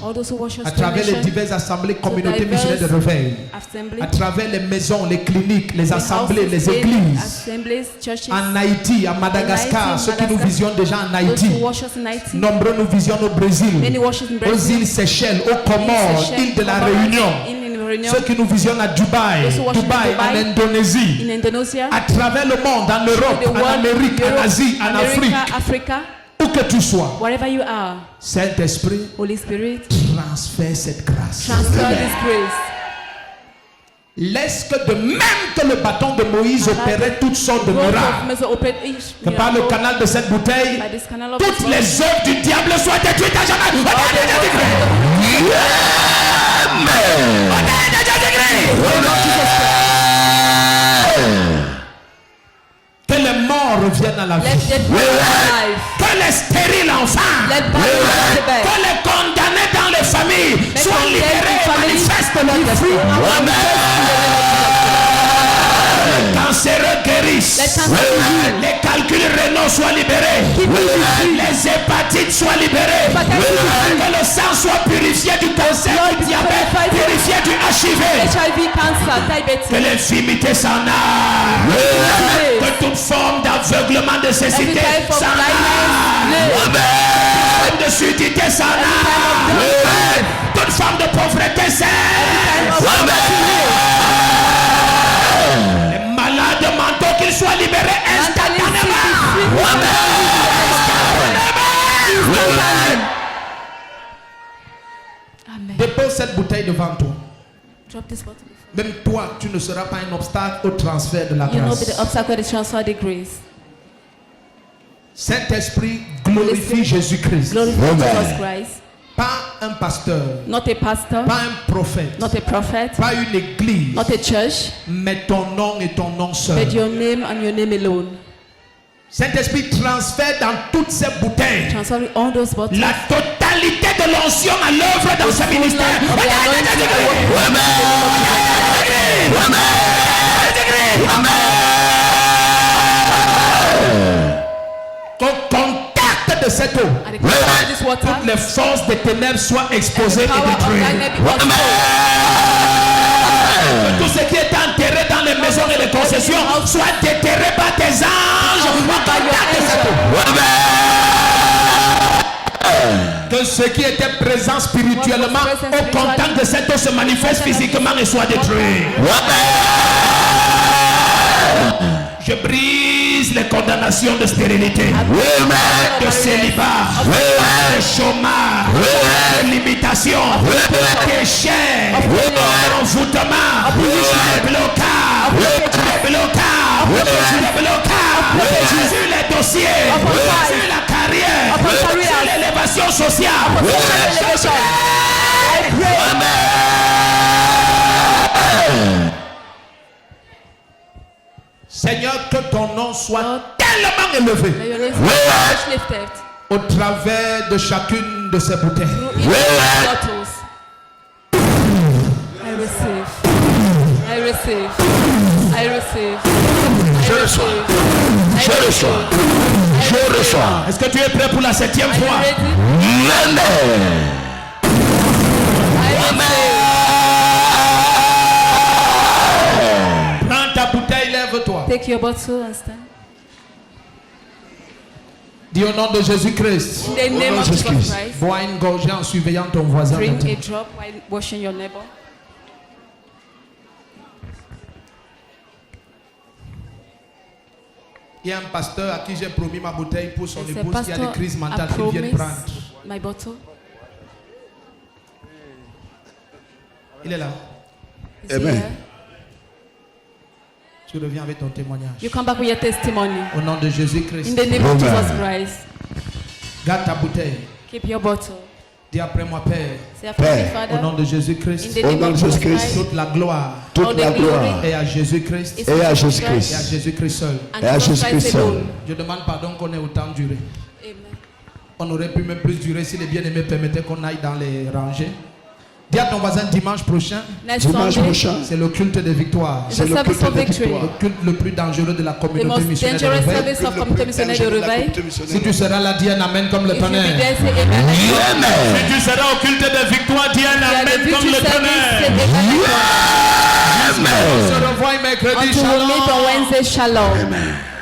à travers les diverses assemblées, communautés missionnaires de réveil, à travers les maisons, les cliniques, les assemblées, les églises, en Haïti, à Madagascar, ceux qui nous visionnent déjà en Haïti, nombreux nous visionnent au Brésil, aux îles Seychelles, aux Comores, îles de la Réunion, ceux qui nous visionnent à Dubaï, en Indonésie, à travers le monde, en Europe, en Amérique, en Asie, en Afrique. Où que tu sois, Saint-Esprit, transfère cette grâce. Laisse que de même que le bâton de Moïse opérait toutes sortes de miracles, que par le canal de cette bouteille, toutes les œuvres du diable soient détruites à jamais. Que les morts reviennent à la vie. Que les stériles enfants, que les condamnés dans les familles soient libérés, manifestent leur fruit. Les cancéreux guérissent. Les calculs rénaux soient libérés. Les hépatites soient libérées. Que le sang soit purifié du cancer, du diabète, purifié du HIV. Que l'infimité s'en aille. Que toute forme d'aveuglement, de cécité s'en aille. Toute forme de surdité s'en aille. Toute forme de pauvreté s'en les malades mentaux qu'ils soient libérés instantanément. Dépose cette bouteille devant toi. Même toi, tu ne seras pas un obstacle au transfert de la grâce. Saint-Esprit, glorifie Jésus-Christ. Pas un pasteur, pas un prophète, pas une église, mais ton nom et ton nom seul. Saint-Esprit, transfère dans toutes ces bouteilles la totalité de l'onction à l'œuvre dans ce ministère. Qu'au contact de cette eau, toutes les forces des ténèbres soient exposées et détruites. Que tout ce qui est enterré dans les maisons et les concessions soit déterré par tes anges au contact de cette eau. Que ce qui était présent spirituellement au contact de cette eau se manifeste physiquement et soit détruit. Je brise les condamnations de stérilité, de célibat, de chômage, de limitation, d'échec, d'envoûtement, de blocage, sur les dossiers, sur la carrière, sur l'élévation sociale. Seigneur, que ton nom soit tellement élevé au travers de chacune de ces bouteilles. Je reçois. Je reçois. Je reçois. Est-ce que tu es prêt pour la 7e fois? Amen. Prends ta bouteille, lève-toi. Take your bottle and stand. Dis au nom de Jésus-Christ. In the name of Jesus Christ. Bois une gorgée en surveillant ton voisin. Drink a drop while washing your neighbor. Il y a un pasteur à qui j'ai promis ma bouteille pour son épouse qui a des crises mentales qu'il vienne prendre. My bottle. Il est là. Amen. Tu reviens avec ton témoignage. You come back with your testimony. Au nom de Jésus-Christ. In the name of Jesus Christ. Garde ta bouteille. Keep your bottle. Dis après moi, Père. Say after me, Father. Au nom de Jésus-Christ. In the name of Jesus Christ. Toute la gloire. Toute la gloire. Et à Jésus-Christ. Et à Jésus-Christ. Et à Jésus-Christ seul. Et à Jésus-Christ seul. Je demande pardon qu'on ait autant duré. Amen. On aurait pu même plus durer si les bien-aimés permettaient qu'on aille dans les rangées. Dis à ton voisin dimanche prochain. C'est le culte des victoires. C'est le culte des victoires. Le culte le plus dangereux de la The communauté most missionnaire de dangerous Réveil. service of communauté missionnaire de Réveil. Si tu seras là, dis un amen comme le If you be tonnerre. there, say amen. Si tu seras au culte des victoires, dis un Yeah, the amen comme victory le service, say tonnerre. amen. On se revoit mercredi. Until we meet on Wednesday, shalom.